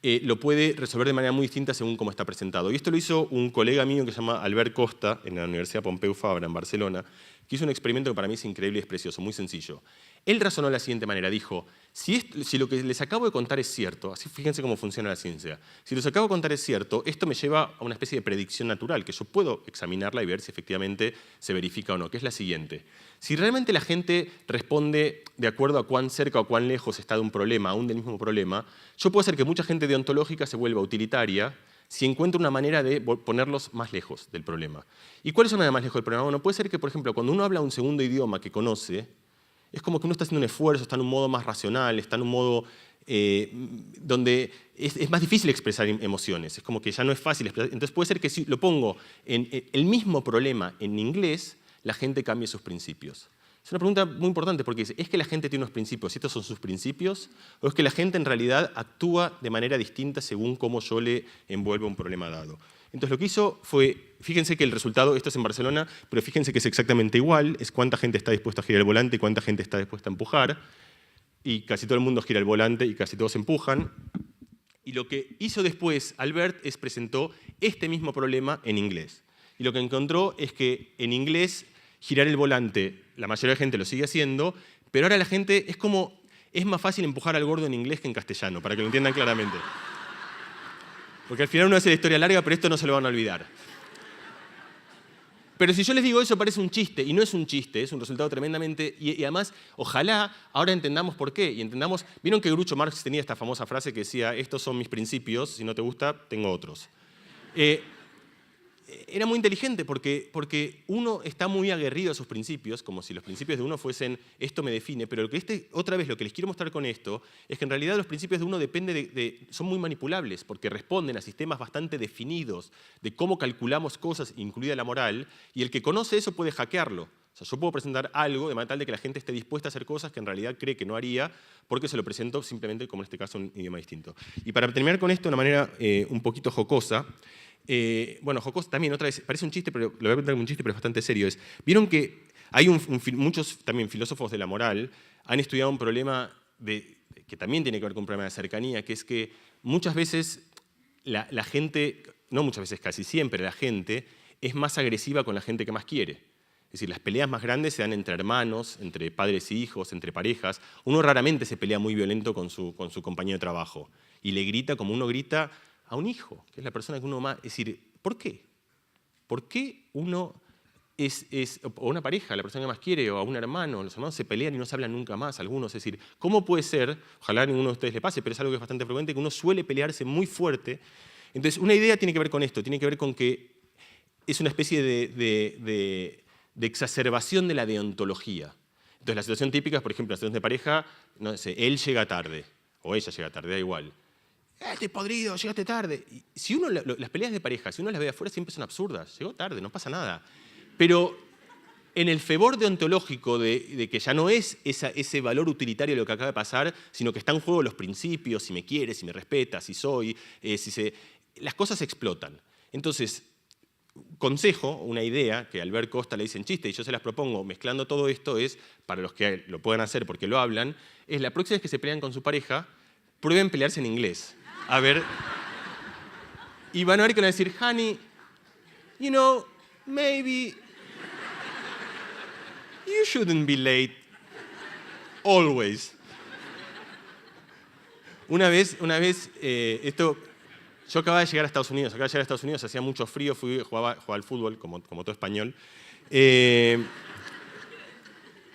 lo puede resolver de manera muy distinta según cómo está presentado. Y esto lo hizo un colega mío que se llama Albert Costa, en la Universidad Pompeu Fabra, en Barcelona, que hizo un experimento que para mí es increíble y es precioso, muy sencillo. Él razonó de la siguiente manera, dijo, si lo que les acabo de contar es cierto, así fíjense cómo funciona la ciencia, si los acabo de contar es cierto, esto me lleva a una especie de predicción natural, que yo puedo examinarla y ver si efectivamente se verifica o no, que es la siguiente. Si realmente la gente responde de acuerdo a cuán cerca o cuán lejos está de un problema, aún del mismo problema, yo puedo hacer que mucha gente deontológica se vuelva utilitaria si encuentra una manera de ponerlos más lejos del problema. ¿Y cuál es una manera más lejos del problema? Bueno, puede ser que, por ejemplo, cuando uno habla un segundo idioma que conoce, es como que uno está haciendo un esfuerzo, está en un modo más racional, está en un modo donde es más difícil expresar emociones, es como que ya no es fácil expresar. Entonces puede ser que si lo pongo en el mismo problema en inglés, la gente cambie sus principios. Es una pregunta muy importante porque dice, ¿es que la gente tiene unos principios y estos son sus principios? ¿O es que la gente en realidad actúa de manera distinta según cómo yo le envuelvo un problema dado? Entonces lo que hizo fue, fíjense que el resultado, esto es en Barcelona, pero fíjense que es exactamente igual, es cuánta gente está dispuesta a girar el volante y cuánta gente está dispuesta a empujar, y casi todo el mundo gira el volante y casi todos empujan. Y lo que hizo después Albert es presentó este mismo problema en inglés. Y lo que encontró es que en inglés girar el volante, la mayoría de la gente lo sigue haciendo, pero ahora la gente es más fácil empujar al gordo en inglés que en castellano, para que lo entiendan claramente. Porque al final uno hace la historia larga, pero esto no se lo van a olvidar. Pero si yo les digo eso parece un chiste, y no es un chiste, es un resultado tremendamente... Y además, ojalá ahora entendamos por qué, y entendamos... Vieron que Groucho Marx tenía esta famosa frase que decía, estos son mis principios, si no te gusta, tengo otros. Era muy inteligente porque uno está muy aguerrido a sus principios, como si los principios de uno fuesen, esto me define, pero otra vez lo que les quiero mostrar con esto es que en realidad los principios de uno son muy manipulables, porque responden a sistemas bastante definidos de cómo calculamos cosas, incluida la moral, y el que conoce eso puede hackearlo. O sea, yo puedo presentar algo de manera tal de que la gente esté dispuesta a hacer cosas que en realidad cree que no haría, porque se lo presento simplemente, como en este caso, un idioma distinto. Y para terminar con esto de una manera un poquito jocosa, bueno, jocosa también, otra vez, parece un chiste, pero lo voy a preguntar como un chiste, pero es bastante serio. Vieron que hay muchos también filósofos de la moral han estudiado un problema que también tiene que ver con un problema de cercanía, que es que muchas veces la gente, no muchas veces, casi siempre, la gente es más agresiva con la gente que más quiere. Es decir, las peleas más grandes se dan entre hermanos, entre padres y hijos, entre parejas. Uno raramente se pelea muy violento con su compañero de trabajo y le grita como uno grita a un hijo, que es la persona que uno más... Es decir, ¿por qué? ¿Por qué uno o una pareja, la persona que más quiere, o a un hermano, los hermanos se pelean y no se hablan nunca más, algunos? Es decir, ¿cómo puede ser, ojalá a ninguno de ustedes le pase, pero es algo que es bastante frecuente, que uno suele pelearse muy fuerte? Entonces, una idea tiene que ver con esto, tiene que ver con que es una especie de de exacerbación de la deontología. Entonces, la situación típica es, por ejemplo, la situación de pareja, no sé, él llega tarde, o ella llega tarde, da igual. Este podrido, llegaste tarde. Y si uno, las peleas de pareja, si uno las ve afuera, siempre son absurdas. Llegó tarde, no pasa nada. Pero en el fervor deontológico de que ya no es ese valor utilitario de lo que acaba de pasar, sino que está en juego los principios, si me quieres, si me respetas, si soy, las cosas explotan. Entonces, consejo, una idea que Albert Costa le dice en chiste, y yo se las propongo mezclando todo esto, es, para los que lo puedan hacer porque lo hablan, es la próxima vez que se pelean con su pareja, prueben pelearse en inglés. A ver, y van a ver que van a decir, honey, you know, maybe you shouldn't be late, always. Una vez, yo acababa de llegar a Estados Unidos, hacía mucho frío, jugaba al fútbol, como todo español.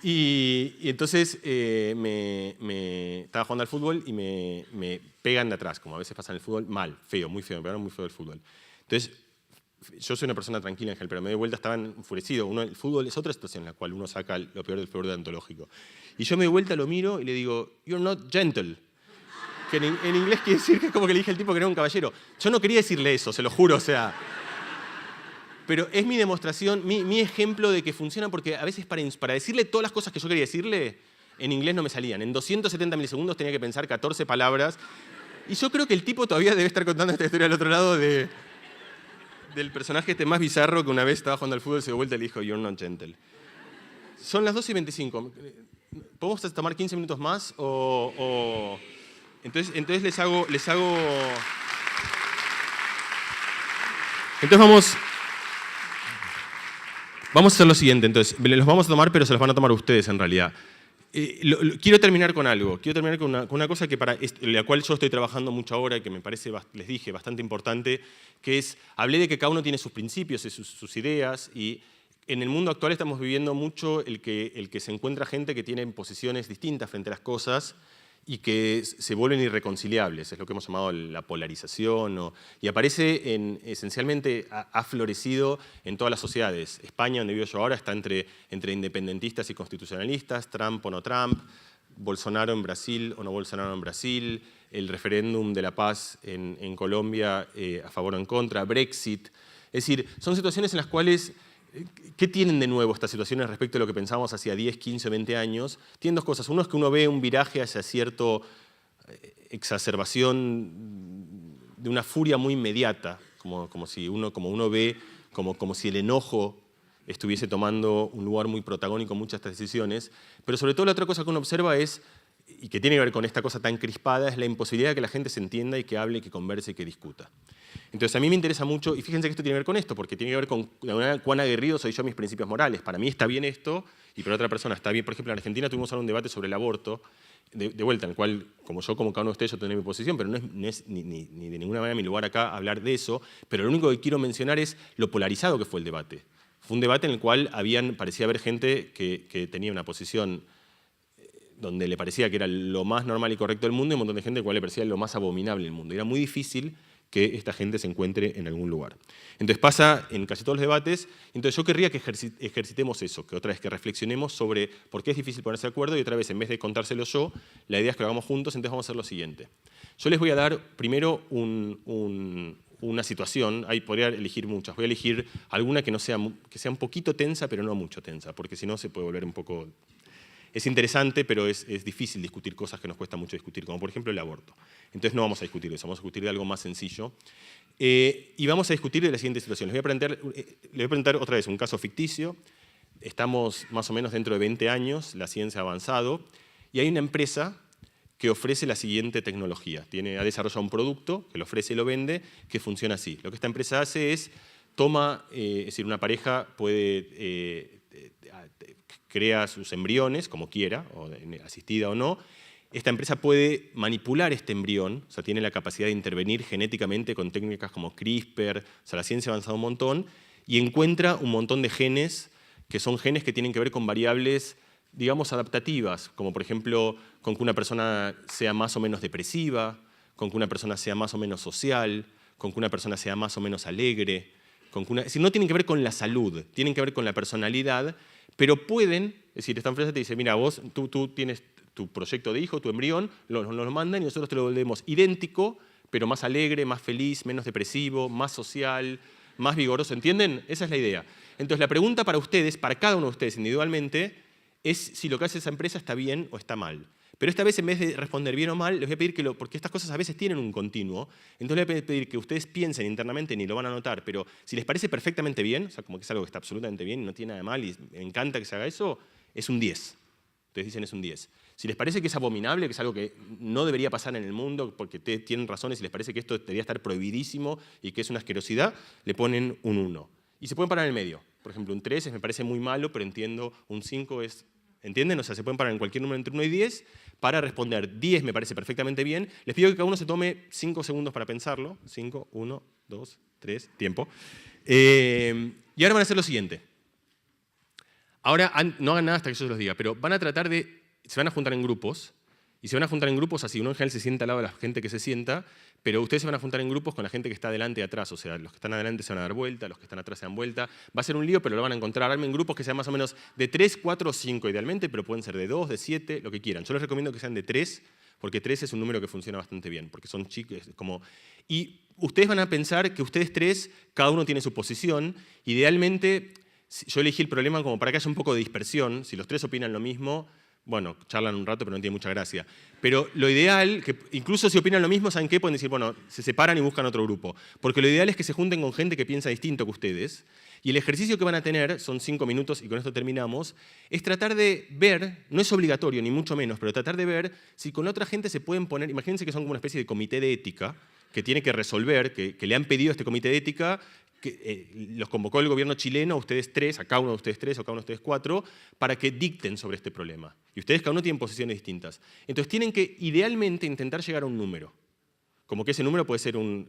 Y entonces estaba jugando al fútbol y me pegan de atrás, como a veces pasa en el fútbol, mal, feo, muy feo, me pegaron muy feo el fútbol. Entonces, yo soy una persona tranquila en general, pero me doy vuelta, estaban enfurecidos. El fútbol es otra situación en la cual uno saca lo peor del fervor deontológico. Y yo me doy vuelta, lo miro y le digo, you're not gentle. Que en inglés quiere decir que es como que le dije al tipo que era un caballero. Yo no quería decirle eso, se lo juro, o sea. Pero es mi demostración, mi ejemplo de que funciona, porque a veces para decirle todas las cosas que yo quería decirle, en inglés no me salían. En 270 milisegundos tenía que pensar 14 palabras. Y yo creo que el tipo todavía debe estar contando esta historia al otro lado del personaje más bizarro que una vez estaba jugando al fútbol, se dio vuelta y le dijo, you're not gentle. Son las 2:25. ¿Podemos tomar 15 minutos más? Entonces les hago... Entonces vamos a hacer lo siguiente. Entonces, los vamos a tomar, pero se los van a tomar ustedes en realidad. Quiero terminar con algo. Quiero terminar con una cosa en la cual yo estoy trabajando mucho ahora y que me parece, les dije, bastante importante, que es, hablé de que cada uno tiene sus principios y sus ideas, y en el mundo actual estamos viviendo mucho el que se encuentra gente que tiene posiciones distintas frente a las cosas y que se vuelven irreconciliables, es lo que hemos llamado la polarización, y aparece esencialmente, ha florecido en todas las sociedades. España, donde vivo yo ahora, está entre independentistas y constitucionalistas, Trump o no Trump, Bolsonaro en Brasil o no Bolsonaro en Brasil, el referéndum de la paz en Colombia a favor o en contra, Brexit. Es decir, son situaciones en las cuales... ¿Qué tienen de nuevo estas situaciones respecto a lo que pensábamos hacia 10, 15, 20 años? Tienen dos cosas. Uno es que uno ve un viraje hacia cierta exacerbación de una furia muy inmediata, como si el enojo estuviese tomando un lugar muy protagónico en muchas de estas decisiones. Pero sobre todo la otra cosa que uno observa es, y que tiene que ver con esta cosa tan crispada, es la imposibilidad de que la gente se entienda y que hable, y que converse y que discuta. Entonces a mí me interesa mucho, y fíjense que esto tiene que ver con esto, porque tiene que ver con cuán aguerrido soy yo a mis principios morales. Para mí está bien esto, y para otra persona está bien. Por ejemplo, en Argentina tuvimos ahora un debate sobre el aborto, de vuelta, en el cual, como cada uno de ustedes, yo tengo mi posición, pero no es ni de ninguna manera mi lugar acá hablar de eso, pero lo único que quiero mencionar es lo polarizado que fue el debate. Fue un debate en el cual parecía haber gente que tenía una posición donde le parecía que era lo más normal y correcto del mundo, y un montón de gente al cual le parecía lo más abominable del mundo. Era muy difícil que esta gente se encuentre en algún lugar. Entonces pasa en casi todos los debates. Entonces yo querría que ejercitemos eso, que otra vez que reflexionemos sobre por qué es difícil ponerse de acuerdo, y otra vez, en vez de contárselo yo, la idea es que lo hagamos juntos. Entonces vamos a hacer lo siguiente. Yo les voy a dar primero una situación, ahí podría elegir muchas, voy a elegir alguna que sea un poquito tensa, pero no mucho tensa, porque si no se puede volver un poco... Es interesante, pero es difícil discutir cosas que nos cuesta mucho discutir, como por ejemplo el aborto. Entonces no vamos a discutir eso, vamos a discutir de algo más sencillo. Y vamos a discutir de la siguiente situación. Les voy a presentar otra vez un caso ficticio. Estamos más o menos dentro de 20 años, la ciencia ha avanzado, y hay una empresa que ofrece la siguiente tecnología. Ha desarrollado un producto que lo ofrece y lo vende, que funciona así. Lo que esta empresa hace es, es decir, una pareja puede... crea sus embriones, como quiera, asistida o no. Esta empresa puede manipular este embrión, o sea, tiene la capacidad de intervenir genéticamente con técnicas como CRISPR, o sea, la ciencia ha avanzado un montón, y encuentra un montón de genes que son genes que tienen que ver con variables, digamos, adaptativas, como por ejemplo, con que una persona sea más o menos depresiva, con que una persona sea más o menos social, con que una persona sea más o menos alegre. es decir, no tienen que ver con la salud, tienen que ver con la personalidad, pero pueden, es decir, esta empresa te dice, mira, tú tienes tu proyecto de hijo, tu embrión, nos lo mandan y nosotros te lo volvemos idéntico, pero más alegre, más feliz, menos depresivo, más social, más vigoroso, ¿entienden? Esa es la idea. Entonces, la pregunta para ustedes, para cada uno de ustedes individualmente, es si lo que hace esa empresa está bien o está mal. Pero esta vez, en vez de responder bien o mal, les voy a pedir que porque estas cosas a veces tienen un continuo, entonces les voy a pedir que ustedes piensen internamente, ni lo van a notar, pero si les parece perfectamente bien, o sea, como que es algo que está absolutamente bien y no tiene nada de mal y me encanta que se haga eso, es un 10. Ustedes dicen es un 10. Si les parece que es abominable, que es algo que no debería pasar en el mundo porque tienen razones y les parece que esto debería estar prohibidísimo y que es una asquerosidad, le ponen un 1. Y se pueden parar en el medio. Por ejemplo, un 3 me parece muy malo, pero entiendo, un 5 es... ¿Entienden? O sea, se pueden parar en cualquier número entre 1 y 10 para responder 10 me parece perfectamente bien. Les pido que cada uno se tome 5 segundos para pensarlo. 5, 1, 2, 3, tiempo. Y ahora van a hacer lo siguiente. Ahora no hagan nada hasta que yo se los diga, pero van a tratar de... Se van a juntar en grupos, y se van a juntar en grupos así. Uno en general se sienta al lado de la gente que se sienta, pero ustedes se van a juntar en grupos con la gente que está adelante y atrás. O sea, los que están adelante se van a dar vuelta, los que están atrás se dan vuelta. Va a ser un lío, pero lo van a encontrar. Armen grupos que sean más o menos de 3, 4 o 5 idealmente, pero pueden ser de 2, de 7, lo que quieran. Yo les recomiendo que sean de 3, porque 3 es un número que funciona bastante bien, porque son chicos, como... Y ustedes van a pensar que ustedes 3, cada uno tiene su posición. Idealmente, yo elegí el problema como para que haya un poco de dispersión. Si los 3 opinan lo mismo, bueno, charlan un rato, pero no tiene mucha gracia. Pero lo ideal, que incluso si opinan lo mismo, ¿saben qué? Pueden decir, bueno, se separan y buscan otro grupo. Porque lo ideal es que se junten con gente que piensa distinto que ustedes. Y el ejercicio que van a tener, son 5 minutos y con esto terminamos, es tratar de ver, no es obligatorio ni mucho menos, pero tratar de ver si con la otra gente se pueden poner, imagínense que son como una especie de comité de ética que tiene que resolver, que le han pedido a este comité de ética, que los convocó el gobierno chileno, a ustedes 3, a cada uno de ustedes 3 o a cada uno de ustedes 4, para que dicten sobre este problema. Y ustedes cada uno tienen posiciones distintas. Entonces tienen que idealmente intentar llegar a un número. Como que ese número puede ser un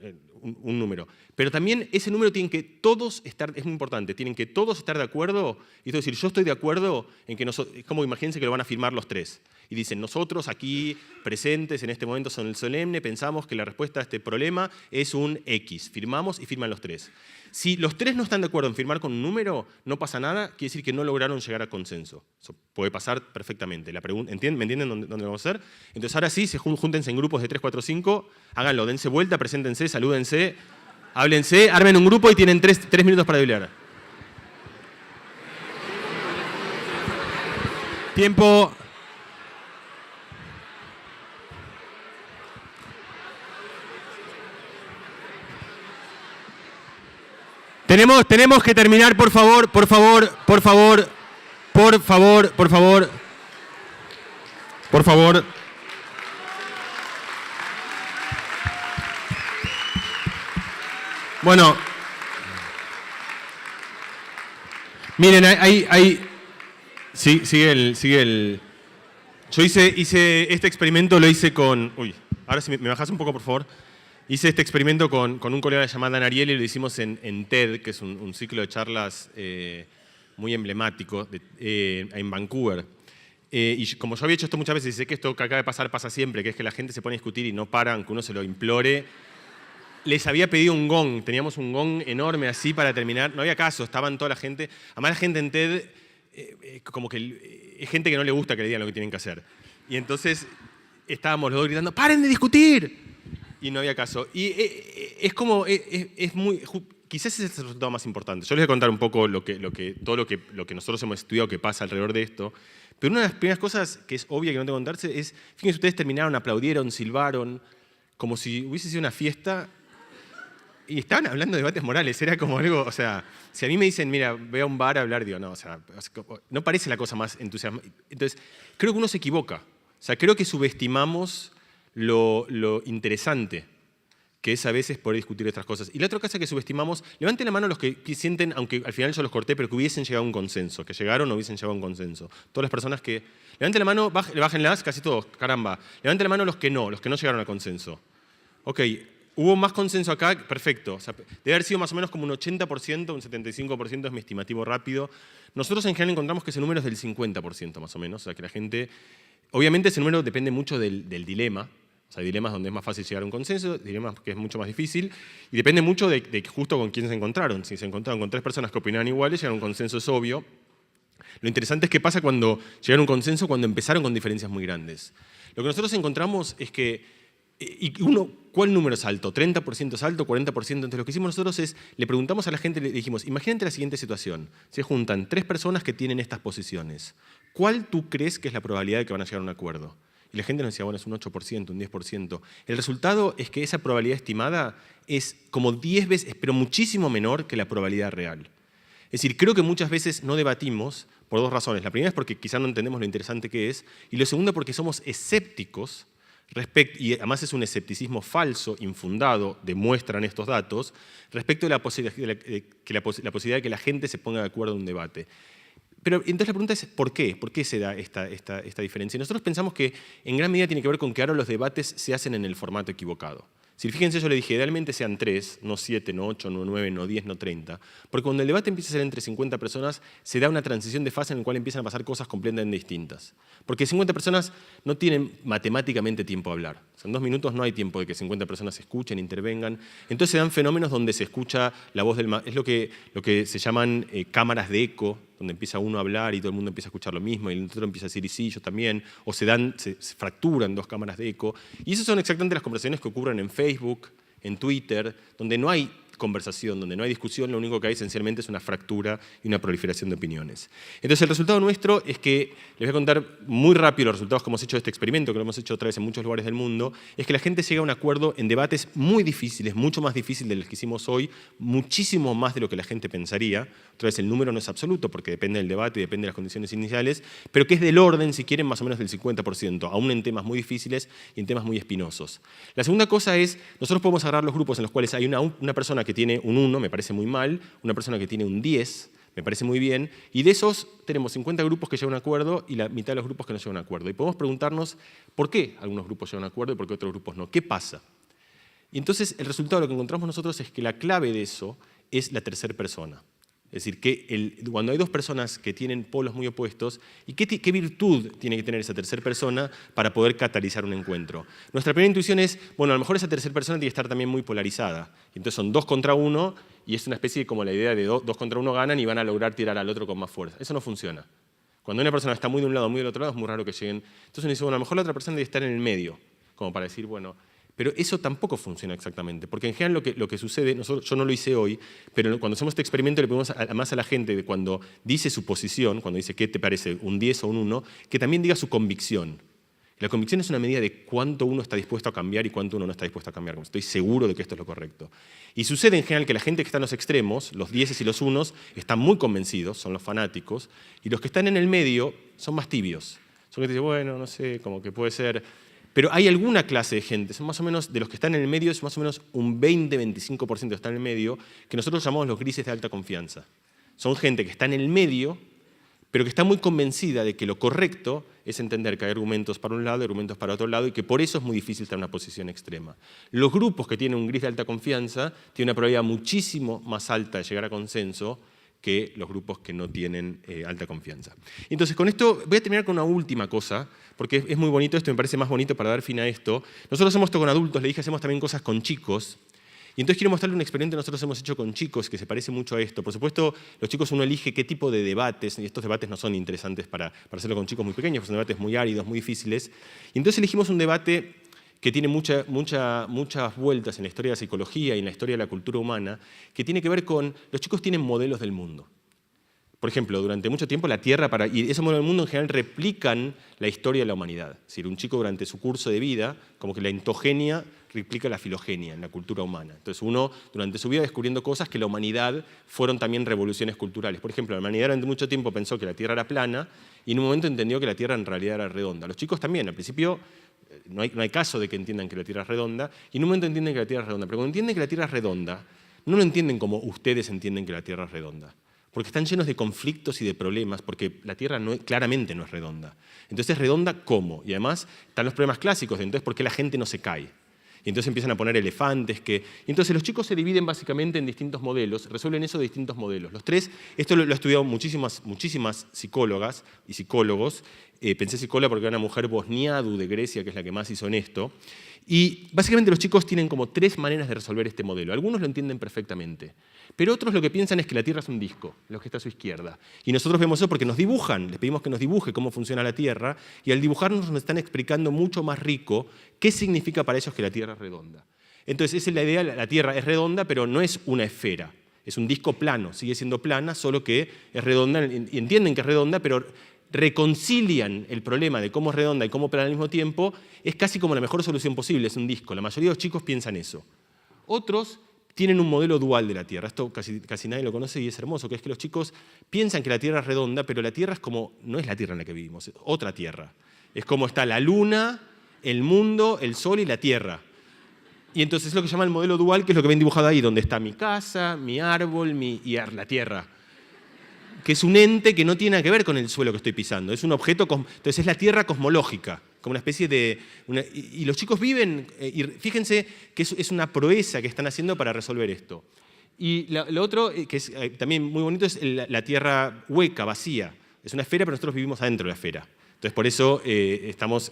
número. Pero también ese número tienen que todos estar, es muy importante, tienen que todos estar de acuerdo. Y es decir, yo estoy de acuerdo en que nosotros, es como imagínense que lo van a firmar los 3. Y dicen, nosotros aquí presentes en este momento solemne pensamos que la respuesta a este problema es un X. Firmamos y firman los 3. Si los 3 no están de acuerdo en firmar con un número, no pasa nada, quiere decir que no lograron llegar a consenso. Eso puede pasar perfectamente. ¿Me entienden dónde vamos a hacer? Entonces ahora sí, júntense en grupos de 3, 4, 5, háganlo, dense vuelta, preséntense, salúdense, háblense, armen un grupo y tienen 3 minutos para hablar. Tiempo. Tenemos que terminar, por favor. Bueno, miren, sigue el... Yo hice este experimento, lo hice con... Uy, ahora si me bajas un poco, por favor. Hice este experimento con un colega llamado Dan Ariely y lo hicimos en TED, que es un ciclo de charlas muy emblemático en Vancouver. Y como yo había hecho esto muchas veces y sé que esto que acaba de pasar pasa siempre, que es que la gente se pone a discutir y no paran, que uno se lo implore, les había pedido un gong. Teníamos un gong enorme así para terminar. No había caso, estaban toda la gente. Además la gente en TED, como que es gente que no le gusta que le digan lo que tienen que hacer. Y entonces estábamos los dos gritando, ¡paren de discutir! Y no había caso. Y es como, es muy, quizás ese es el resultado más importante. Yo les voy a contar un poco todo lo que nosotros hemos estudiado que pasa alrededor de esto. Pero una de las primeras cosas que es obvia que no tengo que contarse es, fíjense, ustedes terminaron, aplaudieron, silbaron, como si hubiese sido una fiesta. Y estaban hablando de debates morales, era como algo, o sea, si a mí me dicen, mira, ve a un bar a hablar, digo, no, o sea, no parece la cosa más entusiasmante. Entonces, creo que uno se equivoca. O sea, creo que subestimamos lo interesante que es a veces poder discutir estas cosas. Y la otra cosa que subestimamos, levanten la mano los que sienten, aunque al final yo los corté, pero que hubiesen llegado a un consenso, que llegaron o hubiesen llegado a un consenso. Todas las personas que... Levanten la mano, bájenlas, casi todos, caramba. Levanten la mano los que no llegaron al consenso. Ok, hubo más consenso acá, perfecto. O sea, debe haber sido más o menos como un 80%, un 75% es mi estimativo rápido. Nosotros en general encontramos que ese número es del 50% más o menos, o sea que la gente... Obviamente ese número depende mucho del dilema, O sea, hay dilemas donde es más fácil llegar a un consenso, dilemas que es mucho más difícil, y depende mucho de justo con quién se encontraron. Si se encontraron con 3 personas que opinaban iguales, llegar a un consenso es obvio. Lo interesante es qué pasa cuando llegaron a un consenso cuando empezaron con diferencias muy grandes. Lo que nosotros encontramos es que, ¿cuál número es alto? ¿30% es alto? ¿40%? Entonces lo que hicimos nosotros es, le preguntamos a la gente, le dijimos, imagínate la siguiente situación. Se juntan 3 personas que tienen estas posiciones. ¿Cuál tú crees que es la probabilidad de que van a llegar a un acuerdo? Y la gente nos decía, bueno, es un 8%, un 10%. El resultado es que esa probabilidad estimada es como 10 veces, pero muchísimo menor que la probabilidad real. Es decir, creo que muchas veces no debatimos por 2 razones. La primera es porque quizás no entendemos lo interesante que es, y la segunda porque somos escépticos, y además es un escepticismo falso, infundado, demuestran estos datos, respecto de la posibilidad de que la gente se ponga de acuerdo en un debate. Pero entonces la pregunta es, ¿por qué? ¿Por qué se da esta diferencia? Y nosotros pensamos que en gran medida tiene que ver con que ahora los debates se hacen en el formato equivocado. Si fíjense, yo le dije, idealmente sean 3, no 7, no 8, no 9, no 10, no 30. Porque cuando el debate empieza a ser entre 50 personas, se da una transición de fase en la cual empiezan a pasar cosas completamente distintas. Porque 50 personas no tienen matemáticamente tiempo a hablar. O sea, en 2 minutos no hay tiempo de que 50 personas escuchen, intervengan. Entonces se dan fenómenos donde se escucha la voz del... Es lo que se llaman cámaras de eco, donde empieza uno a hablar y todo el mundo empieza a escuchar lo mismo, y el otro empieza a decir, y sí, yo también, o se fracturan 2 cámaras de eco. Y esas son exactamente las conversaciones que ocurren en Facebook, en Twitter, donde no hay conversación, donde no hay discusión, lo único que hay esencialmente es una fractura y una proliferación de opiniones. Entonces el resultado nuestro es que, les voy a contar muy rápido los resultados que hemos hecho de este experimento, que lo hemos hecho otra vez en muchos lugares del mundo, es que la gente llega a un acuerdo en debates muy difíciles, mucho más difíciles de los que hicimos hoy, muchísimo más de lo que la gente pensaría. Otra vez el número no es absoluto porque depende del debate y depende de las condiciones iniciales, pero que es del orden, si quieren, más o menos del 50%, aún en temas muy difíciles y en temas muy espinosos. La segunda cosa es, nosotros podemos agarrar los grupos en los cuales hay una persona que tiene un 1, me parece muy mal, una persona que tiene un 10, me parece muy bien, y de esos tenemos 50 grupos que llegan a un acuerdo y la mitad de los grupos que no llegan a un acuerdo. Y podemos preguntarnos por qué algunos grupos llegan a un acuerdo y por qué otros grupos no. ¿Qué pasa? Y entonces el resultado de lo que encontramos nosotros es que la clave de eso es la tercera persona. Es decir, que cuando hay 2 personas que tienen polos muy opuestos, ¿y qué virtud tiene que tener esa tercera persona para poder catalizar un encuentro? Nuestra primera intuición es, bueno, a lo mejor esa tercera persona tiene que estar también muy polarizada. Entonces son 2 contra 1 y es una especie de como la idea de 2 contra 1 ganan y van a lograr tirar al otro con más fuerza. Eso no funciona. Cuando una persona está muy de un lado o muy del otro lado es muy raro que lleguen. Entonces uno dice, bueno, a lo mejor la otra persona debe estar en el medio, como para decir, bueno... Pero eso tampoco funciona exactamente, porque en general lo que sucede, yo no lo hice hoy, pero cuando hacemos este experimento le pedimos además a la gente de cuando dice su posición, cuando dice qué te parece, un 10 o un 1, que también diga su convicción. La convicción es una medida de cuánto uno está dispuesto a cambiar y cuánto uno no está dispuesto a cambiar. Estoy seguro de que esto es lo correcto. Y sucede en general que la gente que está en los extremos, los 10 y los 1, están muy convencidos, son los fanáticos, y los que están en el medio son más tibios. Son que dicen, bueno, no sé, como que puede ser... Pero hay alguna clase de gente, son más o menos, de los que están en el medio, es más o menos un 20-25% están en el medio, que nosotros llamamos los grises de alta confianza. Son gente que está en el medio, pero que está muy convencida de que lo correcto es entender que hay argumentos para un lado y argumentos para otro lado y que por eso es muy difícil estar en una posición extrema. Los grupos que tienen un gris de alta confianza tienen una probabilidad muchísimo más alta de llegar a consenso que los grupos que no tienen alta confianza. Entonces, con esto voy a terminar con una última cosa, porque es muy bonito esto, me parece más bonito para dar fin a esto. Nosotros hacemos esto con adultos, le dije, hacemos también cosas con chicos, y entonces quiero mostrarle un experimento que nosotros hemos hecho con chicos que se parece mucho a esto. Por supuesto, los chicos uno elige qué tipo de debates, y estos debates no son interesantes para hacerlo con chicos muy pequeños, son debates muy áridos, muy difíciles. Y entonces elegimos un debate que tiene muchas vueltas en la historia de la psicología y en la historia de la cultura humana, que tiene que ver con, los chicos tienen modelos del mundo. Por ejemplo, durante mucho tiempo la Tierra, y esos modelos del mundo en general replican la historia de la humanidad. Es decir, un chico durante su curso de vida, como que la entogenia replica la filogenia en la cultura humana. Entonces uno, durante su vida, descubriendo cosas que la humanidad fueron también revoluciones culturales. Por ejemplo, la humanidad durante mucho tiempo pensó que la Tierra era plana y en un momento entendió que la Tierra en realidad era redonda. Los chicos también, al principio, no hay caso de que entiendan que la Tierra es redonda, y en un momento entienden que la Tierra es redonda. Pero cuando entienden que la Tierra es redonda, no lo entienden como ustedes entienden que la Tierra es redonda. Porque están llenos de conflictos y de problemas, porque la Tierra claramente no es redonda. Entonces, ¿es redonda cómo? Y además están los problemas clásicos de entonces, ¿por qué la gente no se cae? Y entonces empiezan a poner elefantes. Y entonces los chicos se dividen básicamente en distintos modelos, resuelven eso de distintos modelos. Los tres, esto lo ha estudiado muchísimas psicólogas y psicólogos. Pensé psicóloga porque era una mujer Bosniadu de Grecia, que es la que más hizo en esto. Y básicamente los chicos tienen como tres maneras de resolver este modelo. Algunos lo entienden perfectamente, pero otros lo que piensan es que la Tierra es un disco, los que está a su izquierda. Y nosotros vemos eso porque nos dibujan, les pedimos que nos dibuje cómo funciona la Tierra, y al dibujarnos nos están explicando mucho más rico qué significa para ellos que la Tierra es redonda. Entonces, esa es la idea, la Tierra es redonda, pero no es una esfera. Es un disco plano, sigue siendo plana, solo que es redonda, y entienden que es redonda, pero reconcilian el problema de cómo es redonda y cómo plana al mismo tiempo, es casi como la mejor solución posible, es un disco. La mayoría de los chicos piensan eso. Otros tienen un modelo dual de la Tierra, esto casi nadie lo conoce y es hermoso, que es que los chicos piensan que la Tierra es redonda, pero la Tierra es como, no es la Tierra en la que vivimos, es otra Tierra. Es como está la Luna, el mundo, el Sol y la Tierra. Y entonces es lo que se llama el modelo dual, que es lo que ven dibujado ahí, donde está mi casa, mi árbol y la Tierra, que es un ente que no tiene nada que ver con el suelo que estoy pisando, es un objeto, entonces es la Tierra cosmológica, como una especie de... y los chicos viven, y fíjense que es una proeza que están haciendo para resolver esto. Y lo otro, que es también muy bonito, es la Tierra hueca, vacía. Es una esfera, pero nosotros vivimos adentro de la esfera. Entonces por eso estamos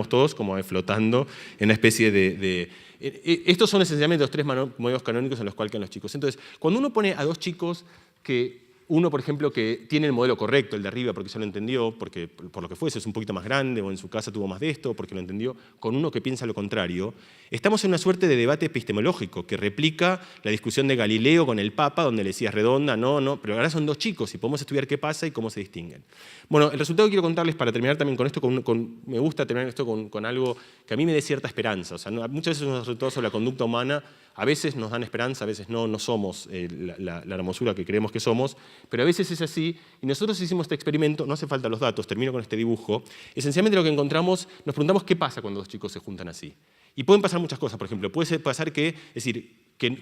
todos como flotando en una especie de... estos son esencialmente los tres modelos canónicos en los cuales quedan los chicos. Entonces, cuando uno pone a dos chicos que... Uno, por ejemplo, que tiene el modelo correcto, el de arriba, porque ya lo entendió, porque por lo que fuese, es un poquito más grande, o en su casa tuvo más de esto, porque lo entendió, con uno que piensa lo contrario, estamos en una suerte de debate epistemológico que replica la discusión de Galileo con el Papa, donde le decía redonda, no, pero ahora son dos chicos y podemos estudiar qué pasa y cómo se distinguen. Bueno, el resultado que quiero contarles para terminar también con esto, me gusta terminar esto con algo que a mí me dé cierta esperanza. O sea, muchas veces unos resultados sobre la conducta humana a veces nos dan esperanza, a veces no somos la hermosura que creemos que somos, pero a veces es así, y nosotros hicimos este experimento, no hace falta los datos, termino con este dibujo, esencialmente lo que encontramos, nos preguntamos qué pasa cuando dos chicos se juntan así. Y pueden pasar muchas cosas, por ejemplo, puede pasar que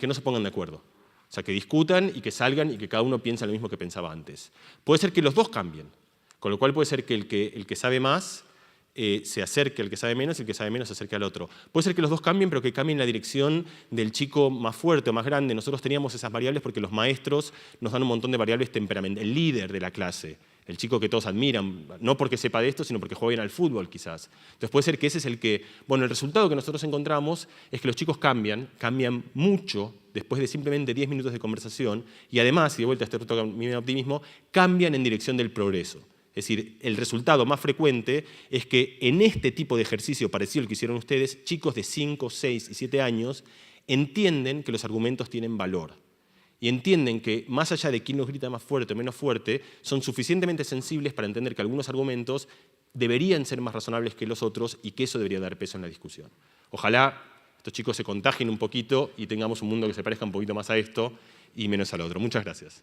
no se pongan de acuerdo, o sea, que discutan y que salgan y que cada uno piensa lo mismo que pensaba antes. Puede ser que los dos cambien, con lo cual puede ser que el que sabe más se acerque al que sabe menos y el que sabe menos se acerque al otro. Puede ser que los dos cambien, pero que cambien la dirección del chico más fuerte o más grande. Nosotros teníamos esas variables porque los maestros nos dan un montón de variables temperamentales. El líder de la clase, el chico que todos admiran, no porque sepa de esto, sino porque juega bien al fútbol quizás. Entonces puede ser que ese es el que... Bueno, el resultado que nosotros encontramos es que los chicos cambian mucho después de simplemente 10 minutos de conversación y además, y de vuelta a este mi optimismo, cambian en dirección del progreso. Es decir, el resultado más frecuente es que en este tipo de ejercicio parecido al que hicieron ustedes, chicos de 5, 6 y 7 años entienden que los argumentos tienen valor. Y entienden que, más allá de quién los grita más fuerte o menos fuerte, son suficientemente sensibles para entender que algunos argumentos deberían ser más razonables que los otros y que eso debería dar peso en la discusión. Ojalá estos chicos se contagien un poquito y tengamos un mundo que se parezca un poquito más a esto y menos al otro. Muchas gracias.